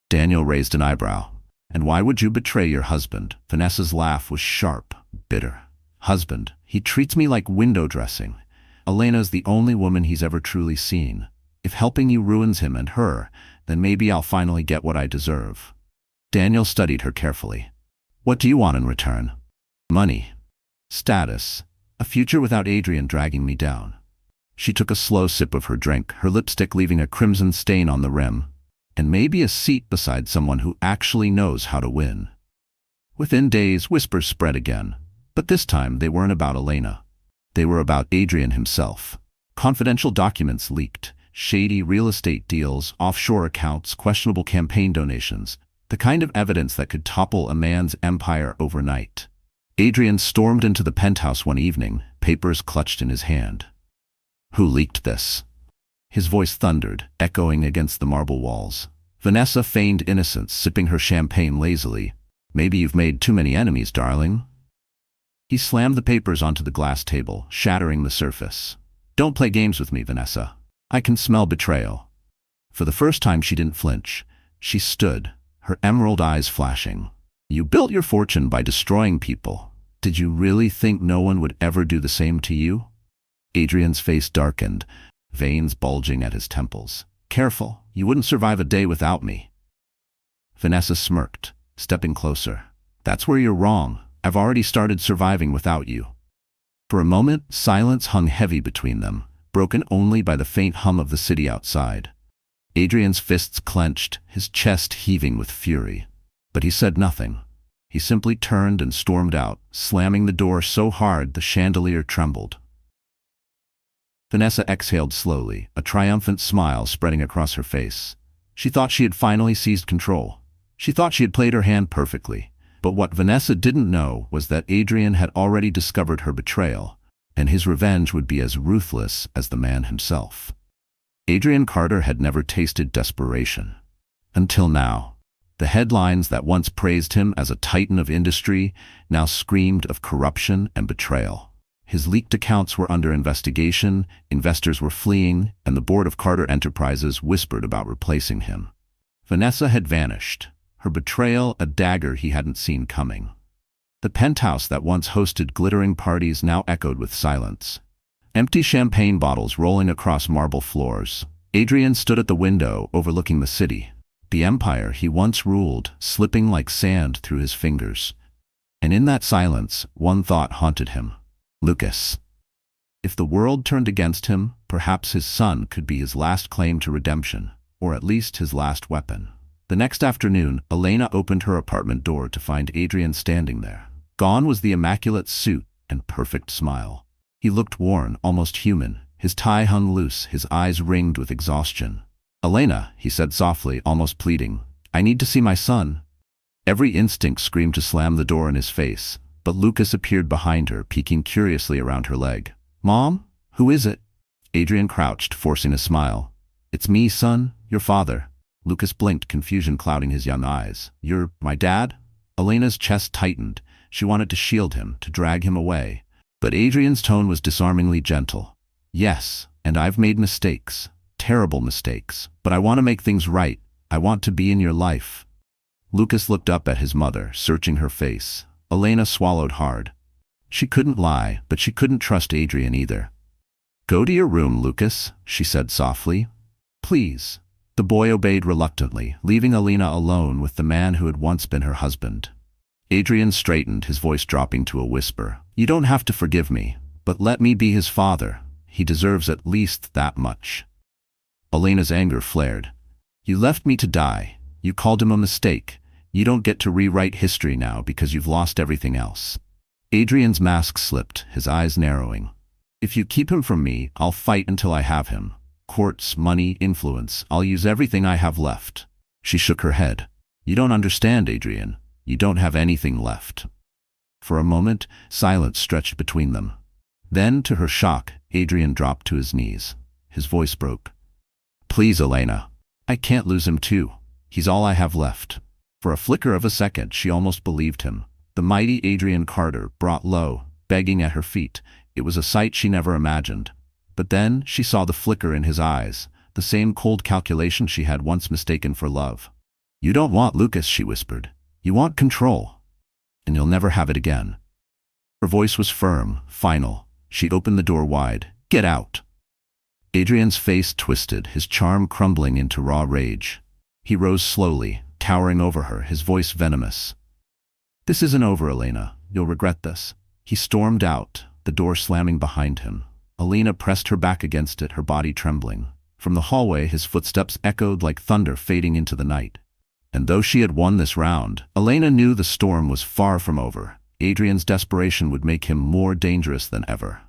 Daniel raised an eyebrow. "And why would you betray your husband?" Vanessa's laugh was sharp, bitter. "Husband? He treats me like window dressing. Elena's the only woman he's ever truly seen. If helping you ruins him and her, then maybe I'll finally get what I deserve." Daniel studied her carefully. "What do you want in return?" "Money. Status. A future without Adrian dragging me down." She took a slow sip of her drink, her lipstick leaving a crimson stain on the rim. "And maybe a seat beside someone who actually knows how to win." Within days, whispers spread again. But this time, they weren't about Elena. They were about Adrian himself. Confidential documents leaked, shady real estate deals, offshore accounts, questionable campaign donations, the kind of evidence that could topple a man's empire overnight. Adrian stormed into the penthouse one evening, papers clutched in his hand. "Who leaked this?" His voice thundered, echoing against the marble walls. Vanessa feigned innocence, sipping her champagne lazily. "Maybe you've made too many enemies, darling." He slammed the papers onto the glass table, shattering the surface. "Don't play games with me, Vanessa. I can smell betrayal." For the first time, she didn't flinch. She stood, her emerald eyes flashing. "You built your fortune by destroying people. Did you really think no one would ever do the same to you?" Adrian's face darkened, veins bulging at his temples. "Careful, you wouldn't survive a day without me." Vanessa smirked, stepping closer. "That's where you're wrong. I've already started surviving without you." For a moment, silence hung heavy between them, broken only by the faint hum of the city outside. Adrian's fists clenched, his chest heaving with fury. But he said nothing. He simply turned and stormed out, slamming the door so hard the chandelier trembled. Vanessa exhaled slowly, a triumphant smile spreading across her face. She thought she had finally seized control. She thought she had played her hand perfectly. But what Vanessa didn't know was that Adrian had already discovered her betrayal, and his revenge would be as ruthless as the man himself. Adrian Carter had never tasted desperation. Until now. The headlines that once praised him as a titan of industry now screamed of corruption and betrayal. His leaked accounts were under investigation, investors were fleeing, and the board of Carter Enterprises whispered about replacing him. Vanessa had vanished, her betrayal a dagger he hadn't seen coming. The penthouse that once hosted glittering parties now echoed with silence. Empty champagne bottles rolling across marble floors. Adrian stood at the window overlooking the city. The empire he once ruled, slipping like sand through his fingers. And in that silence, one thought haunted him. Lucas. If the world turned against him, perhaps his son could be his last claim to redemption, or at least his last weapon. The next afternoon, Elena opened her apartment door to find Adrian standing there. Gone was the immaculate suit and perfect smile. He looked worn, almost human. His tie hung loose, his eyes ringed with exhaustion. "Elena," he said softly, almost pleading, "I need to see my son." Every instinct screamed to slam the door in his face, but Lucas appeared behind her, peeking curiously around her leg. "Mom? Who is it?" Adrian crouched, forcing a smile. "It's me, son, your father." Lucas blinked, confusion clouding his young eyes. "You're my dad?" Elena's chest tightened, She wanted to shield him, to drag him away. But Adrian's tone was disarmingly gentle. Yes, and I've made mistakes. Terrible mistakes. But I want to make things right. I want to be in your life. Lucas looked up at his mother, searching her face. Elena swallowed hard. She couldn't lie, but she couldn't trust Adrian either. Go to your room, Lucas, she said softly. Please. The boy obeyed reluctantly, leaving Elena alone with the man who had once been her husband. Adrian straightened, his voice dropping to a whisper. You don't have to forgive me, but let me be his father. He deserves at least that much. Elena's anger flared. You left me to die. You called him a mistake. You don't get to rewrite history now because you've lost everything else. Adrian's mask slipped, his eyes narrowing. If you keep him from me, I'll fight until I have him. Courts, money, influence, I'll use everything I have left. She shook her head. You don't understand, Adrian. You don't have anything left. For a moment, silence stretched between them. Then, to her shock, Adrian dropped to his knees. His voice broke. Please, Elena. I can't lose him too. He's all I have left. For a flicker of a second, she almost believed him. The mighty Adrian Carter, brought low, begging at her feet. It was a sight she never imagined. But then she saw the flicker in his eyes, the same cold calculation she had once mistaken for love. You don't want Lucas, she whispered. You want control. And you'll never have it again. Her voice was firm, final. She opened the door wide. Get out. Adrian's face twisted, his charm crumbling into raw rage. He rose slowly, towering over her, his voice venomous. This isn't over, Elena. You'll regret this. He stormed out, the door slamming behind him. Elena pressed her back against it, her body trembling. From the hallway, his footsteps echoed like thunder fading into the night. And though she had won this round, Elena knew the storm was far from over. Adrian's desperation would make him more dangerous than ever.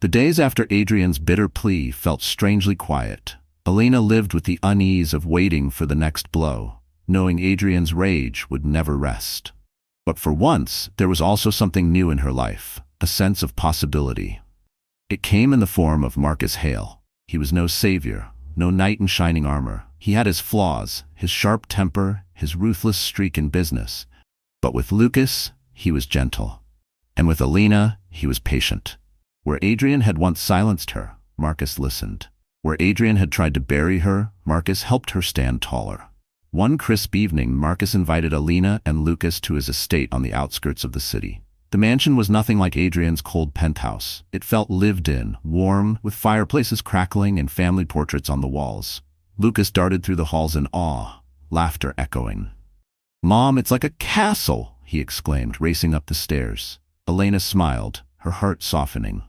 The days after Adrian's bitter plea felt strangely quiet. Elena lived with the unease of waiting for the next blow, knowing Adrian's rage would never rest. But for once, there was also something new in her life, a sense of possibility. It came in the form of Marcus Hale. He was no savior, no knight in shining armor. He had his flaws, his sharp temper, his ruthless streak in business. But with Lucas, he was gentle. And with Elena, he was patient. Where Adrian had once silenced her, Marcus listened. Where Adrian had tried to bury her, Marcus helped her stand taller. One crisp evening, Marcus invited Elena and Lucas to his estate on the outskirts of the city. The mansion was nothing like Adrian's cold penthouse. It felt lived in, warm, with fireplaces crackling and family portraits on the walls. Lucas darted through the halls in awe, laughter echoing. Mom, it's like a castle, he exclaimed, racing up the stairs. Elena smiled, her heart softening.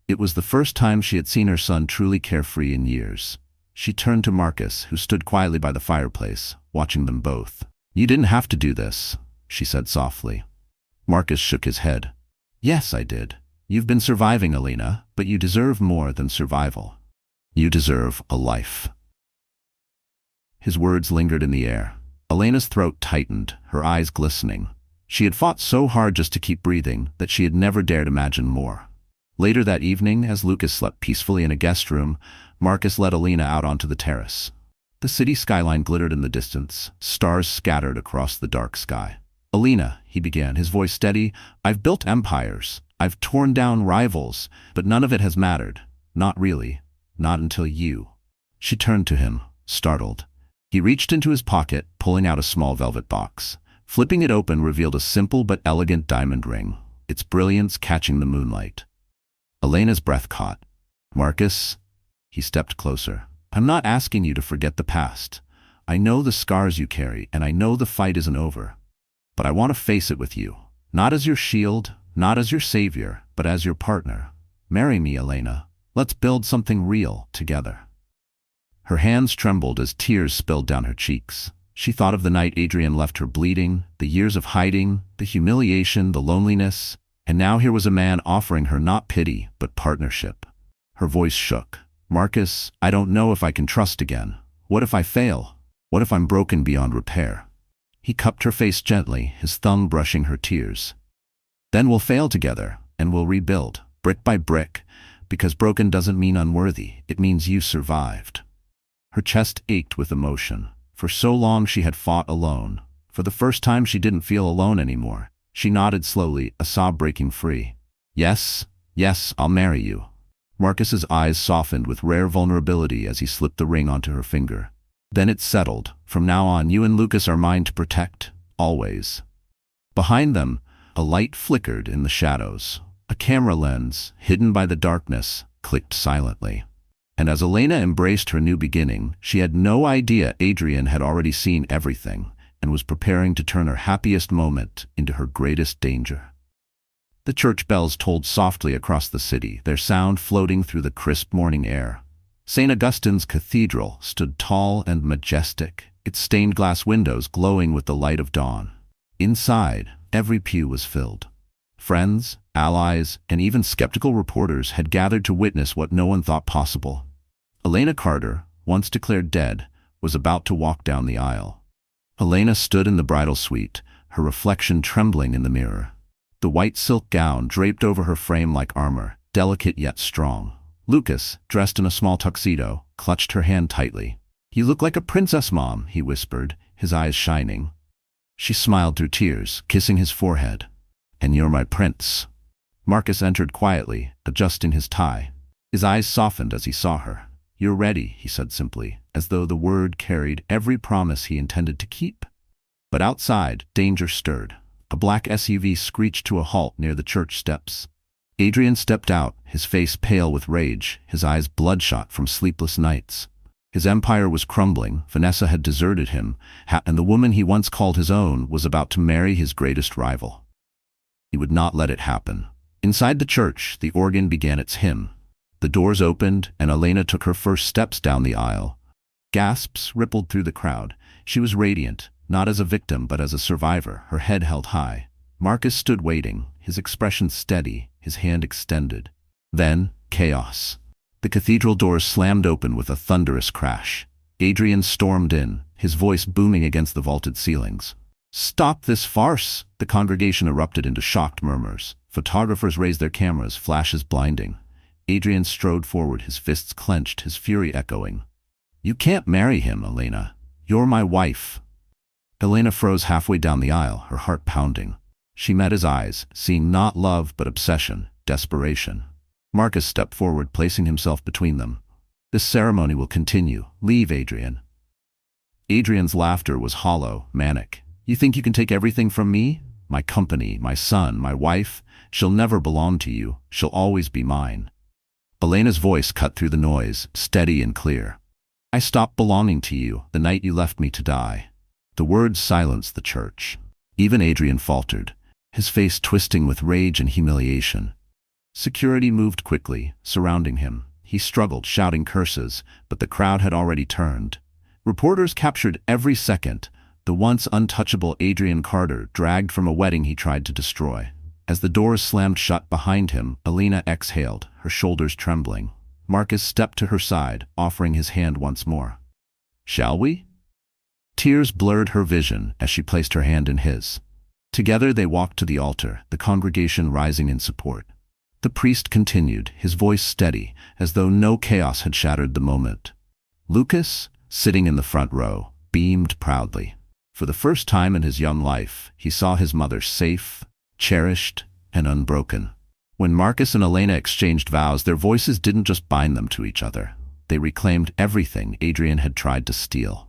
It was the first time she had seen her son truly carefree in years. She turned to Marcus, who stood quietly by the fireplace, watching them both. You didn't have to do this, she said softly. Marcus shook his head. Yes, I did. You've been surviving, Elena, but you deserve more than survival. You deserve a life. His words lingered in the air. Elena's throat tightened, her eyes glistening. She had fought so hard just to keep breathing that she had never dared imagine more. Later that evening, as Lucas slept peacefully in a guest room, Marcus led Elena out onto the terrace. The city skyline glittered in the distance, stars scattered across the dark sky. Elena, he began, his voice steady, I've built empires. I've torn down rivals, but none of it has mattered. Not really. Not until you. She turned to him, startled. He reached into his pocket, pulling out a small velvet box. Flipping it open revealed a simple but elegant diamond ring, its brilliance catching the moonlight. Elena's breath caught. Marcus, he stepped closer. I'm not asking you to forget the past. I know the scars you carry, and I know the fight isn't over. But I want to face it with you. Not as your shield, not as your savior, but as your partner. Marry me, Elena. Let's build something real together. Her hands trembled as tears spilled down her cheeks. She thought of the night Adrian left her bleeding, the years of hiding, the humiliation, the loneliness, and now here was a man offering her not pity, but partnership. Her voice shook. Marcus, I don't know if I can trust again. What if I fail? What if I'm broken beyond repair? He cupped her face gently, his thumb brushing her tears. Then we'll fail together, and we'll rebuild, brick by brick, because broken doesn't mean unworthy, it means you survived. Her chest ached with emotion. For so long she had fought alone. For the first time she didn't feel alone anymore. She nodded slowly, a sob breaking free. Yes, yes, I'll marry you. Marcus's eyes softened with rare vulnerability as he slipped the ring onto her finger. Then it settled. From now on, you and Lucas are mine to protect, always. Behind them, a light flickered in the shadows. A camera lens, hidden by the darkness, clicked silently. And as Elena embraced her new beginning, she had no idea Adrian had already seen everything and was preparing to turn her happiest moment into her greatest danger. The church bells tolled softly across the city, their sound floating through the crisp morning air. St. Augustine's Cathedral stood tall and majestic, its stained glass windows glowing with the light of dawn. Inside, every pew was filled. Friends, allies, and even skeptical reporters had gathered to witness what no one thought possible. Elena Carter, once declared dead, was about to walk down the aisle. Elena stood in the bridal suite, her reflection trembling in the mirror. The white silk gown draped over her frame like armor, delicate yet strong. Lucas, dressed in a small tuxedo, clutched her hand tightly. "You look like a princess, Mom," he whispered, his eyes shining. She smiled through tears, kissing his forehead. "And you're my prince." Marcus entered quietly, adjusting his tie. His eyes softened as he saw her. "You're ready," he said simply, as though the word carried every promise he intended to keep. But outside, danger stirred. A black SUV screeched to a halt near the church steps. Adrian stepped out, his face pale with rage, his eyes bloodshot from sleepless nights. His empire was crumbling, Vanessa had deserted him, and the woman he once called his own was about to marry his greatest rival. He would not let it happen. Inside the church, the organ began its hymn. The doors opened, and Elena took her first steps down the aisle. Gasps rippled through the crowd. She was radiant, not as a victim but as a survivor, her head held high. Marcus stood waiting, his expression steady, his hand extended. Then, chaos. The cathedral doors slammed open with a thunderous crash. Adrian stormed in, his voice booming against the vaulted ceilings. "Stop this farce!" The congregation erupted into shocked murmurs. Photographers raised their cameras, flashes blinding. Adrian strode forward, his fists clenched, his fury echoing. "You can't marry him, Elena. You're my wife." Elena froze halfway down the aisle, her heart pounding. She met his eyes, seeing not love but obsession, desperation. Marcus stepped forward, placing himself between them. "This ceremony will continue. Leave, Adrian." Adrian's laughter was hollow, manic. "You think you can take everything from me? My company, my son, my wife? She'll never belong to you. She'll always be mine." Elena's voice cut through the noise, steady and clear. "I stopped belonging to you the night you left me to die." The words silenced the church. Even Adrian faltered, his face twisting with rage and humiliation. Security moved quickly, surrounding him. He struggled, shouting curses, but the crowd had already turned. Reporters captured every second, the once untouchable Adrian Carter dragged from a wedding he tried to destroy. As the doors slammed shut behind him, Elena exhaled, her shoulders trembling. Marcus stepped to her side, offering his hand once more. "Shall we?" Tears blurred her vision as she placed her hand in his. Together they walked to the altar, the congregation rising in support. The priest continued, his voice steady, as though no chaos had shattered the moment. Lucas, sitting in the front row, beamed proudly. For the first time in his young life, he saw his mother safe, cherished, and unbroken. When Marcus and Elena exchanged vows, their voices didn't just bind them to each other. They reclaimed everything Adrian had tried to steal.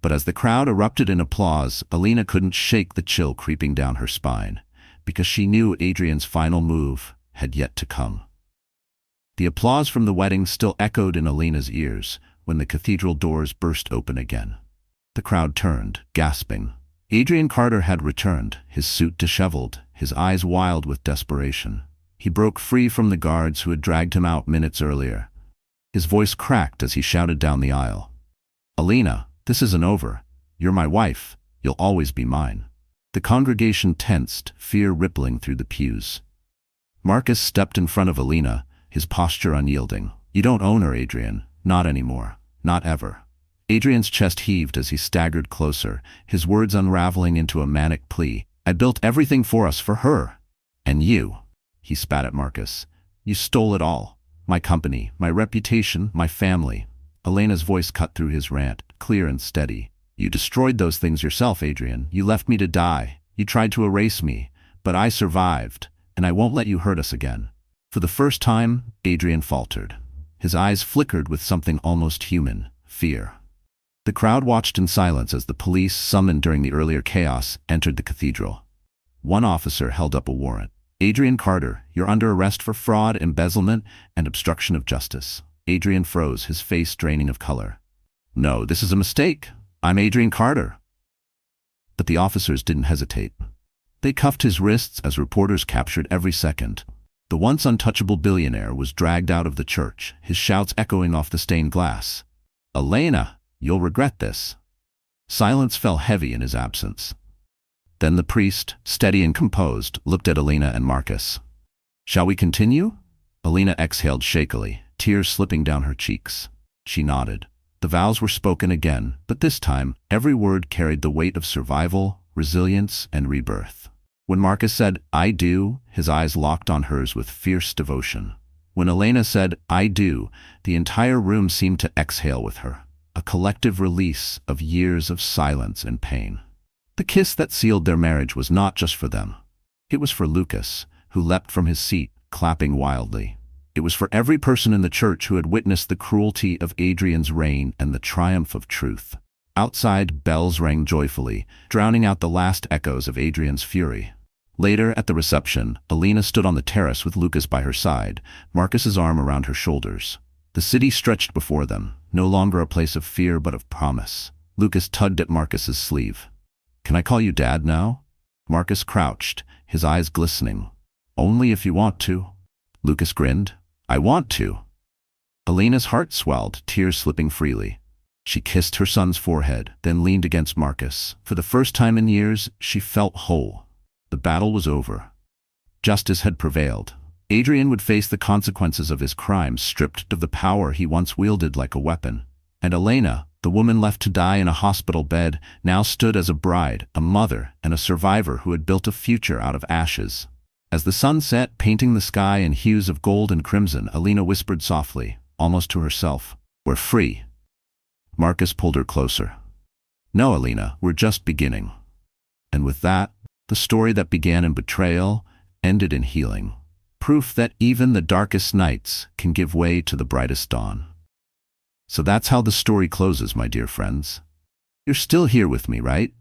But as the crowd erupted in applause, Elena couldn't shake the chill creeping down her spine, because she knew Adrian's final move had yet to come. The applause from the wedding still echoed in Elena's ears when the cathedral doors burst open again. The crowd turned, gasping. Adrian Carter had returned, his suit disheveled, his eyes wild with desperation. He broke free from the guards who had dragged him out minutes earlier. His voice cracked as he shouted down the aisle. "Elena, this isn't over. You're my wife. You'll always be mine." The congregation tensed, fear rippling through the pews. Marcus stepped in front of Elena, his posture unyielding. "You don't own her, Adrian. Not anymore. Not ever." Adrian's chest heaved as he staggered closer, his words unraveling into a manic plea. "I built everything for us for her. And you," he spat at Marcus, "you stole it all. My company, my reputation, my family." Elena's voice cut through his rant, clear and steady. "You destroyed those things yourself, Adrian. You left me to die. You tried to erase me. But I survived, and I won't let you hurt us again." For the first time, Adrian faltered. His eyes flickered with something almost human, fear. The crowd watched in silence as the police, summoned during the earlier chaos, entered the cathedral. One officer held up a warrant. "Adrian Carter, you're under arrest for fraud, embezzlement, and obstruction of justice." Adrian froze, his face draining of color. "No, this is a mistake. I'm Adrian Carter." But the officers didn't hesitate. They cuffed his wrists as reporters captured every second. The once untouchable billionaire was dragged out of the church, his shouts echoing off the stained glass. "Elena, you'll regret this." Silence fell heavy in his absence. Then the priest, steady and composed, looked at Elena and Marcus. "Shall we continue?" Elena exhaled shakily, tears slipping down her cheeks. She nodded. The vows were spoken again, but this time, every word carried the weight of survival, resilience, and rebirth. When Marcus said, "I do," his eyes locked on hers with fierce devotion. When Elena said, "I do," the entire room seemed to exhale with her, a collective release of years of silence and pain. The kiss that sealed their marriage was not just for them. It was for Lucas, who leapt from his seat, clapping wildly. It was for every person in the church who had witnessed the cruelty of Adrian's reign and the triumph of truth. Outside, bells rang joyfully, drowning out the last echoes of Adrian's fury. Later, at the reception, Elena stood on the terrace with Lucas by her side, Marcus's arm around her shoulders. The city stretched before them, no longer a place of fear but of promise. Lucas tugged at Marcus's sleeve. "Can I call you Dad now?" Marcus crouched, his eyes glistening. "Only if you want to." Lucas grinned. "I want to." Elena's heart swelled, tears slipping freely. She kissed her son's forehead, then leaned against Marcus. For the first time in years, she felt whole. The battle was over. Justice had prevailed. Adrian would face the consequences of his crimes, stripped of the power he once wielded like a weapon. And Elena, the woman left to die in a hospital bed, now stood as a bride, a mother, and a survivor who had built a future out of ashes. As the sun set, painting the sky in hues of gold and crimson, Elena whispered softly, almost to herself, "We're free." Marcus pulled her closer. "No, Elena, we're just beginning." And with that, the story that began in betrayal ended in healing. Proof that even the darkest nights can give way to the brightest dawn. So that's how the story closes, my dear friends. You're still here with me, right?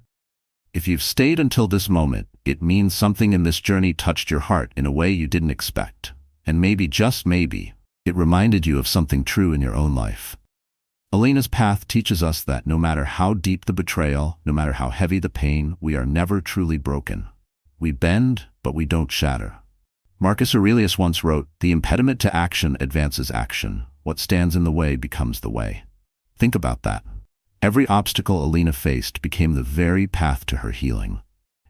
If you've stayed until this moment, it means something in this journey touched your heart in a way you didn't expect. And maybe, just maybe, it reminded you of something true in your own life. Elena's path teaches us that no matter how deep the betrayal, no matter how heavy the pain, we are never truly broken. We bend, but we don't shatter. Marcus Aurelius once wrote, "The impediment to action advances action. What stands in the way becomes the way." Think about that. Every obstacle Elena faced became the very path to her healing.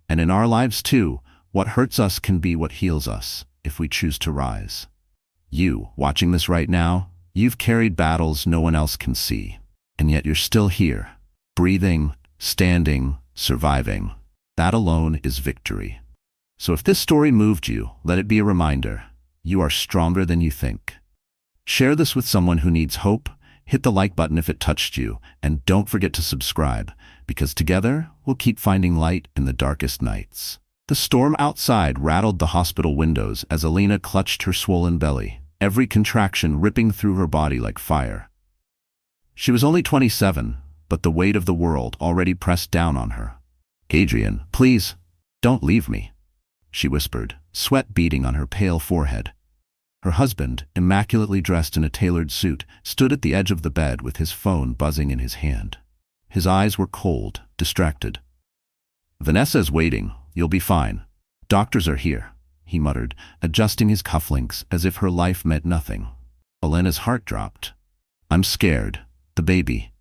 And in our lives too, what hurts us can be what heals us, if we choose to rise. You, watching this right now, you've carried battles no one else can see, and yet you're still here, breathing, standing, surviving. That alone is victory. So if this story moved you, let it be a reminder, you are stronger than you think. Share this with someone who needs hope, hit the like button if it touched you, and don't forget to subscribe, because together we'll keep finding light in the darkest nights. The storm outside rattled the hospital windows as Elena clutched her swollen belly, every contraction ripping through her body like fire. She was only 27, but the weight of the world already pressed down on her. "Adrian, please, don't leave me," she whispered, sweat beading on her pale forehead. Her husband, immaculately dressed in a tailored suit, stood at the edge of the bed with his phone buzzing in his hand. His eyes were cold, distracted. "Vanessa is waiting. You'll be fine. Doctors are here," he muttered, adjusting his cufflinks as if her life meant nothing. Elena's heart dropped. "I'm scared. The baby."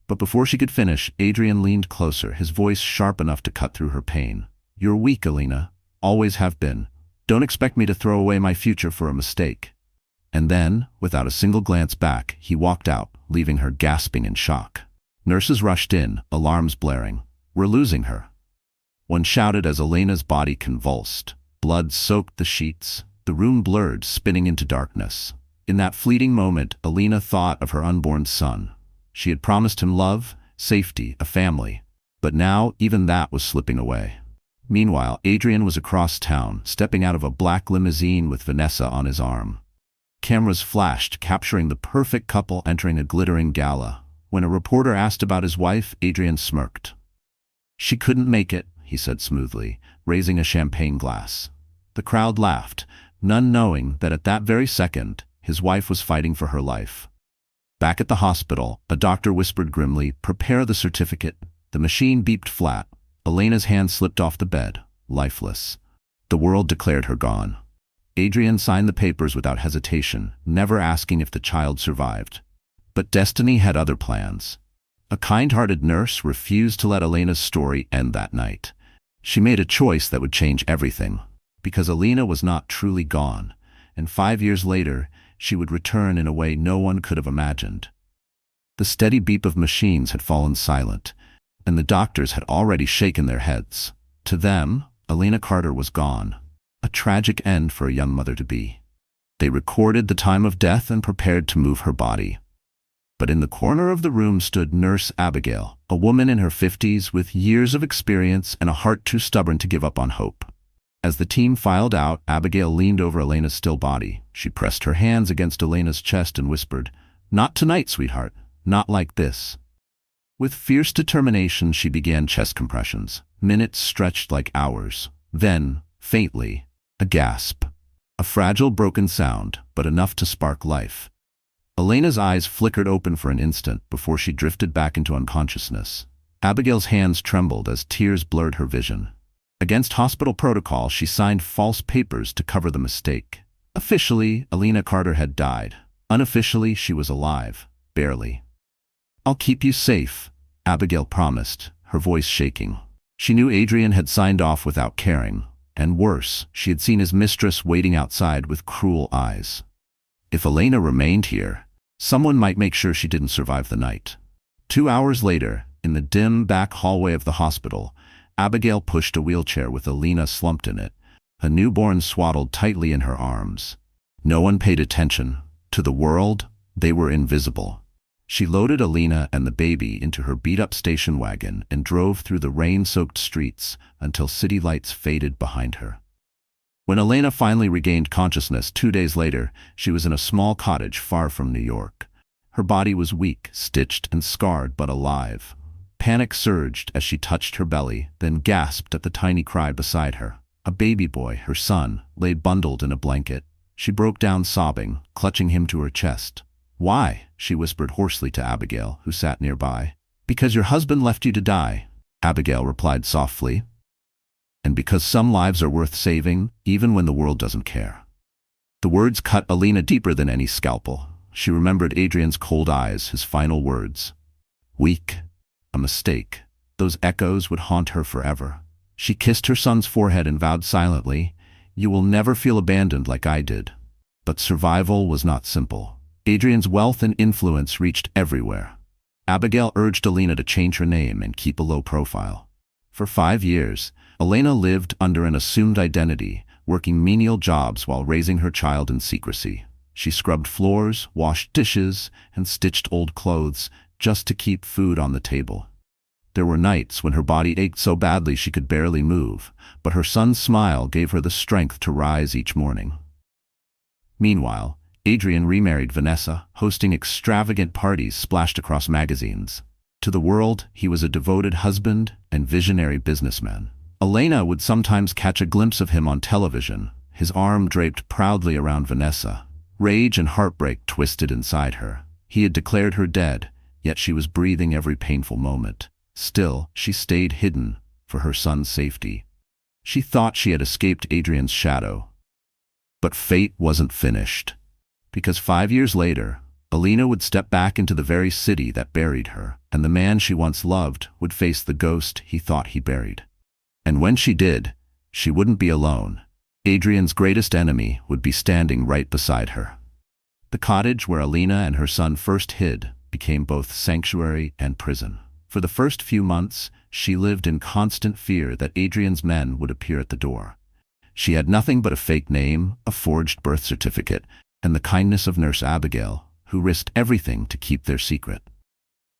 But before she could finish, Adrian leaned closer, his voice sharp enough to cut through her pain. "You're weak, Elena. Always have been. Don't expect me to throw away my future for a mistake." And then, without a single glance back, he walked out, leaving her gasping in shock. Nurses rushed in, alarms blaring. "We're losing her." One shouted as Elena's body convulsed. Blood soaked the sheets. The room blurred, spinning into darkness. In that fleeting moment, Elena thought of her unborn son. She had promised him love, safety, a family. But now, even that was slipping away. Meanwhile, Adrian was across town, stepping out of a black limousine with Vanessa on his arm. Cameras flashed, capturing the perfect couple entering a glittering gala. When a reporter asked about his wife, Adrian smirked. "She couldn't make it," he said smoothly, raising a champagne glass. The crowd laughed, none knowing that at that very second, his wife was fighting for her life. Back at the hospital, a doctor whispered grimly, "Prepare the certificate." The machine beeped flat. Elena's hand slipped off the bed, lifeless. The world declared her gone. Adrian signed the papers without hesitation, never asking if the child survived. But destiny had other plans. A kind-hearted nurse refused to let Elena's story end that night. She made a choice that would change everything, because Elena was not truly gone, and 5 years later, she would return in a way no one could have imagined. The steady beep of machines had fallen silent, and the doctors had already shaken their heads. To them, Elena Carter was gone, a tragic end for a young mother-to-be. They recorded the time of death and prepared to move her body. But in the corner of the room stood Nurse Abigail, a woman in her 50s with years of experience and a heart too stubborn to give up on hope. As the team filed out, Abigail leaned over Elena's still body. She pressed her hands against Elena's chest and whispered, "Not tonight, sweetheart. Not like this." With fierce determination, she began chest compressions. Minutes stretched like hours. Then, faintly, a gasp. A fragile, broken sound, but enough to spark life. Elena's eyes flickered open for an instant before she drifted back into unconsciousness. Abigail's hands trembled as tears blurred her vision. Against hospital protocol, she signed false papers to cover the mistake. Officially, Elena Carter had died. Unofficially, she was alive. Barely. "I'll keep you safe," Abigail promised, her voice shaking. She knew Adrian had signed off without caring, and worse, she had seen his mistress waiting outside with cruel eyes. If Elena remained here, someone might make sure she didn't survive the night. 2 hours later, in the dim back hallway of the hospital, Abigail pushed a wheelchair with Elena slumped in it, a newborn swaddled tightly in her arms. No one paid attention. To the world, they were invisible. She loaded Elena and the baby into her beat-up station wagon and drove through the rain-soaked streets until city lights faded behind her. When Elena finally regained consciousness 2 days later, she was in a small cottage far from New York. Her body was weak, stitched and scarred, but alive. Panic surged as she touched her belly, then gasped at the tiny cry beside her. A baby boy, her son, lay bundled in a blanket. She broke down sobbing, clutching him to her chest. "Why?" she whispered hoarsely to Abigail, who sat nearby. "Because your husband left you to die," Abigail replied softly. "And because some lives are worth saving, even when the world doesn't care." The words cut Elena deeper than any scalpel. She remembered Adrian's cold eyes, his final words. Weak. A mistake. Those echoes would haunt her forever. She kissed her son's forehead and vowed silently, "You will never feel abandoned like I did." But survival was not simple. Adrian's wealth and influence reached everywhere. Abigail urged Elena to change her name and keep a low profile. For 5 years, Elena lived under an assumed identity, working menial jobs while raising her child in secrecy. She scrubbed floors, washed dishes, and stitched old clothes just to keep food on the table. There were nights when her body ached so badly she could barely move, but her son's smile gave her the strength to rise each morning. Meanwhile, Adrian remarried Vanessa, hosting extravagant parties splashed across magazines. To the world, he was a devoted husband and visionary businessman. Elena would sometimes catch a glimpse of him on television, his arm draped proudly around Vanessa. Rage and heartbreak twisted inside her. He had declared her dead, yet she was breathing every painful moment. Still, she stayed hidden for her son's safety. She thought she had escaped Adrian's shadow. But fate wasn't finished. Because 5 years later, Elena would step back into the very city that buried her, and the man she once loved would face the ghost he thought he buried. And when she did, she wouldn't be alone. Adrian's greatest enemy would be standing right beside her. The cottage where Elena and her son first hid became both sanctuary and prison. For the first few months, she lived in constant fear that Adrian's men would appear at the door. She had nothing but a fake name, a forged birth certificate, and the kindness of Nurse Abigail, who risked everything to keep their secret.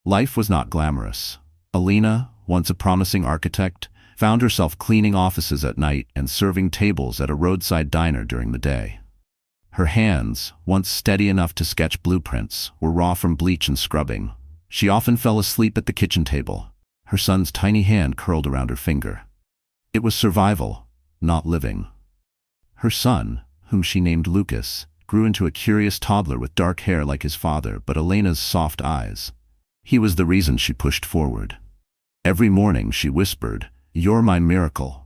Life was not glamorous. Elena, once a promising architect, found herself cleaning offices at night and serving tables at a roadside diner during the day. Her hands, once steady enough to sketch blueprints, were raw from bleach and scrubbing. She often fell asleep at the kitchen table, her son's tiny hand curled around her finger. It was survival, not living. Her son, whom she named Lucas, grew into a curious toddler with dark hair like his father but Elena's soft eyes. He was the reason she pushed forward. Every morning she whispered, "You're my miracle,"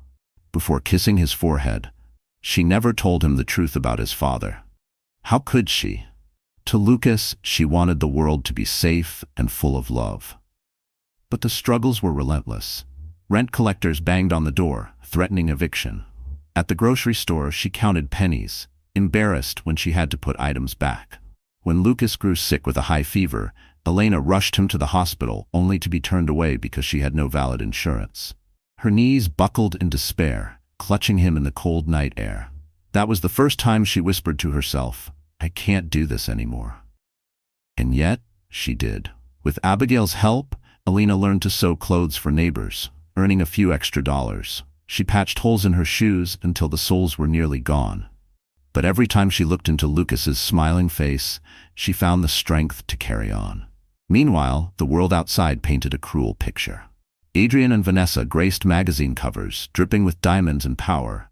before kissing his forehead. She never told him the truth about his father. How could she? To Lucas, she wanted the world to be safe and full of love. But the struggles were relentless. Rent collectors banged on the door, threatening eviction. At the grocery store, she counted pennies, embarrassed when she had to put items back. When Lucas grew sick with a high fever, Elena rushed him to the hospital only to be turned away because she had no valid insurance. Her knees buckled in despair, clutching him in the cold night air. That was the first time she whispered to herself, "I can't do this anymore." And yet, she did. With Abigail's help, Elena learned to sew clothes for neighbors, earning a few extra dollars. She patched holes in her shoes until the soles were nearly gone. But every time she looked into Lucas's smiling face, she found the strength to carry on. Meanwhile, the world outside painted a cruel picture. Adrian and Vanessa graced magazine covers, dripping with diamonds and power.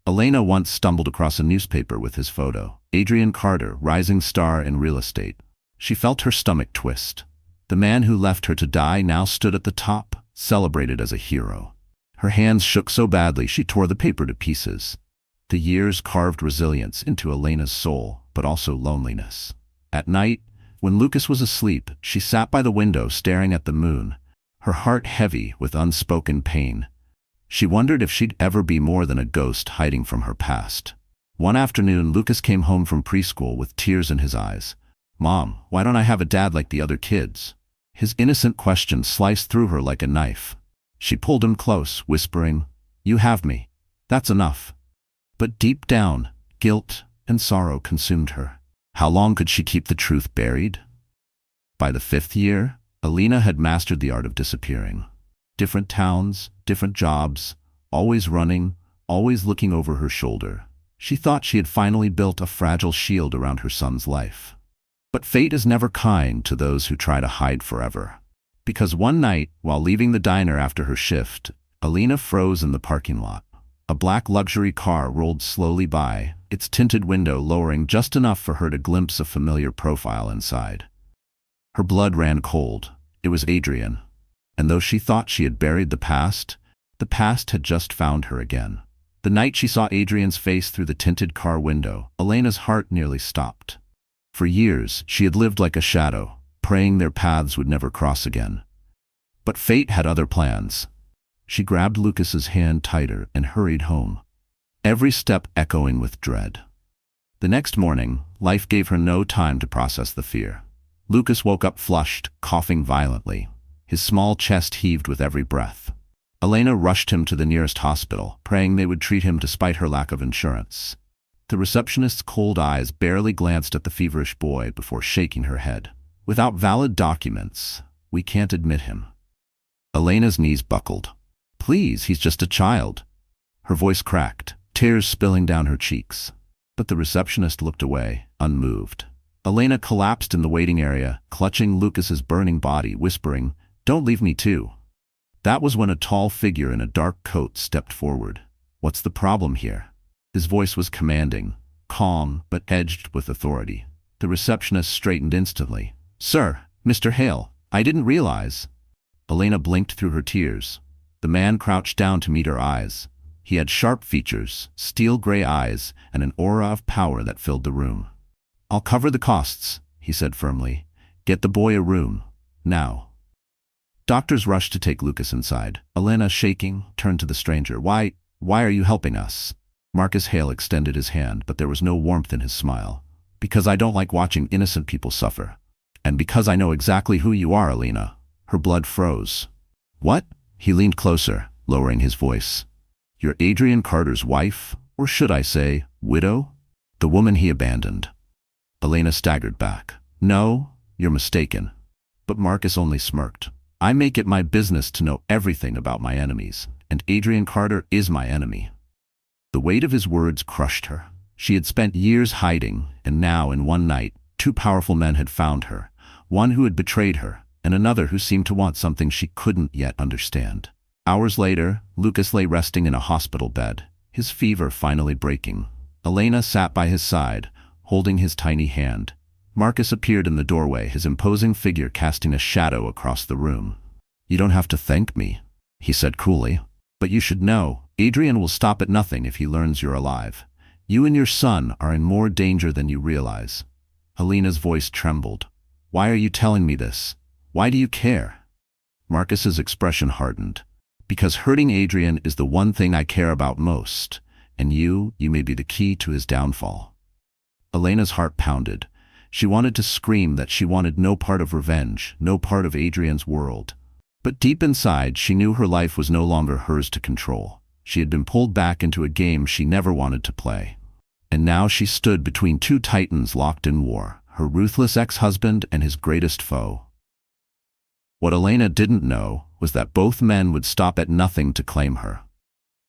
Elena once stumbled across a newspaper with his photo. Adrian Carter, rising star in real estate. She felt her stomach twist. The man who left her to die now stood at the top, celebrated as a hero. Her hands shook so badly she tore the paper to pieces. The years carved resilience into Elena's soul, but also loneliness. At night, when Lucas was asleep, she sat by the window staring at the moon, her heart heavy with unspoken pain. She wondered if she'd ever be more than a ghost hiding from her past. One afternoon, Lucas came home from preschool with tears in his eyes. "Mom, why don't I have a dad like the other kids?" His innocent question sliced through her like a knife. She pulled him close, whispering, "You have me. That's enough." But deep down, guilt and sorrow consumed her. How long could she keep the truth buried? By the 5th year, Elena had mastered the art of disappearing. Different towns, different jobs, always running, always looking over her shoulder. She thought she had finally built a fragile shield around her son's life. But fate is never kind to those who try to hide forever. Because one night, while leaving the diner after her shift, Elena froze in the parking lot. A black luxury car rolled slowly by, its tinted window lowering just enough for her to glimpse a familiar profile inside. Her blood ran cold. It was Adrian. And though she thought she had buried the past had just found her again. The night she saw Adrian's face through the tinted car window, Elena's heart nearly stopped. For years, she had lived like a shadow, praying their paths would never cross again. But fate had other plans. She grabbed Lucas's hand tighter and hurried home, every step echoing with dread. The next morning, life gave her no time to process the fear. Lucas woke up flushed, coughing violently. His small chest heaved with every breath. Elena rushed him to the nearest hospital, praying they would treat him despite her lack of insurance. The receptionist's cold eyes barely glanced at the feverish boy before shaking her head. "Without valid documents, we can't admit him." Elena's knees buckled. "Please, he's just a child." Her voice cracked, tears spilling down her cheeks. But the receptionist looked away, unmoved. Elena collapsed in the waiting area, clutching Lucas's burning body, whispering, "Don't leave me too." That was when a tall figure in a dark coat stepped forward. "What's the problem here?" His voice was commanding, calm but edged with authority. The receptionist straightened instantly. "Sir, Mr. Hale, I didn't realize." Elena blinked through her tears. The man crouched down to meet her eyes. He had sharp features, steel-gray eyes, and an aura of power that filled the room. "I'll cover the costs," he said firmly. "Get the boy a room, now." Doctors rushed to take Lucas inside. Elena, shaking, turned to the stranger. Why are you helping us?" Marcus Hale extended his hand, but there was no warmth in his smile. "Because I don't like watching innocent people suffer. And because I know exactly who you are, Elena." Her blood froze. "What?" He leaned closer, lowering his voice. "You're Adrian Carter's wife, or should I say, widow? The woman he abandoned." Elena staggered back. "No, you're mistaken." But Marcus only smirked. "I make it my business to know everything about my enemies, and Adrian Carter is my enemy." The weight of his words crushed her. She had spent years hiding, and now, in one night, two powerful men had found her, one who had betrayed her, and another who seemed to want something she couldn't yet understand. Hours later, Lucas lay resting in a hospital bed, his fever finally breaking. Elena sat by his side, holding his tiny hand. Marcus appeared in the doorway, his imposing figure casting a shadow across the room. "You don't have to thank me," he said coolly. "But you should know, Adrian will stop at nothing if he learns you're alive. You and your son are in more danger than you realize." Elena's voice trembled. "Why are you telling me this? Why do you care?" Marcus's expression hardened. "Because hurting Adrian is the one thing I care about most, and you may be the key to his downfall." Elena's heart pounded. She wanted to scream that she wanted no part of revenge, no part of Adrian's world. But deep inside, she knew her life was no longer hers to control. She had been pulled back into a game she never wanted to play. And now she stood between two titans locked in war, her ruthless ex-husband and his greatest foe. What Elena didn't know was that both men would stop at nothing to claim her.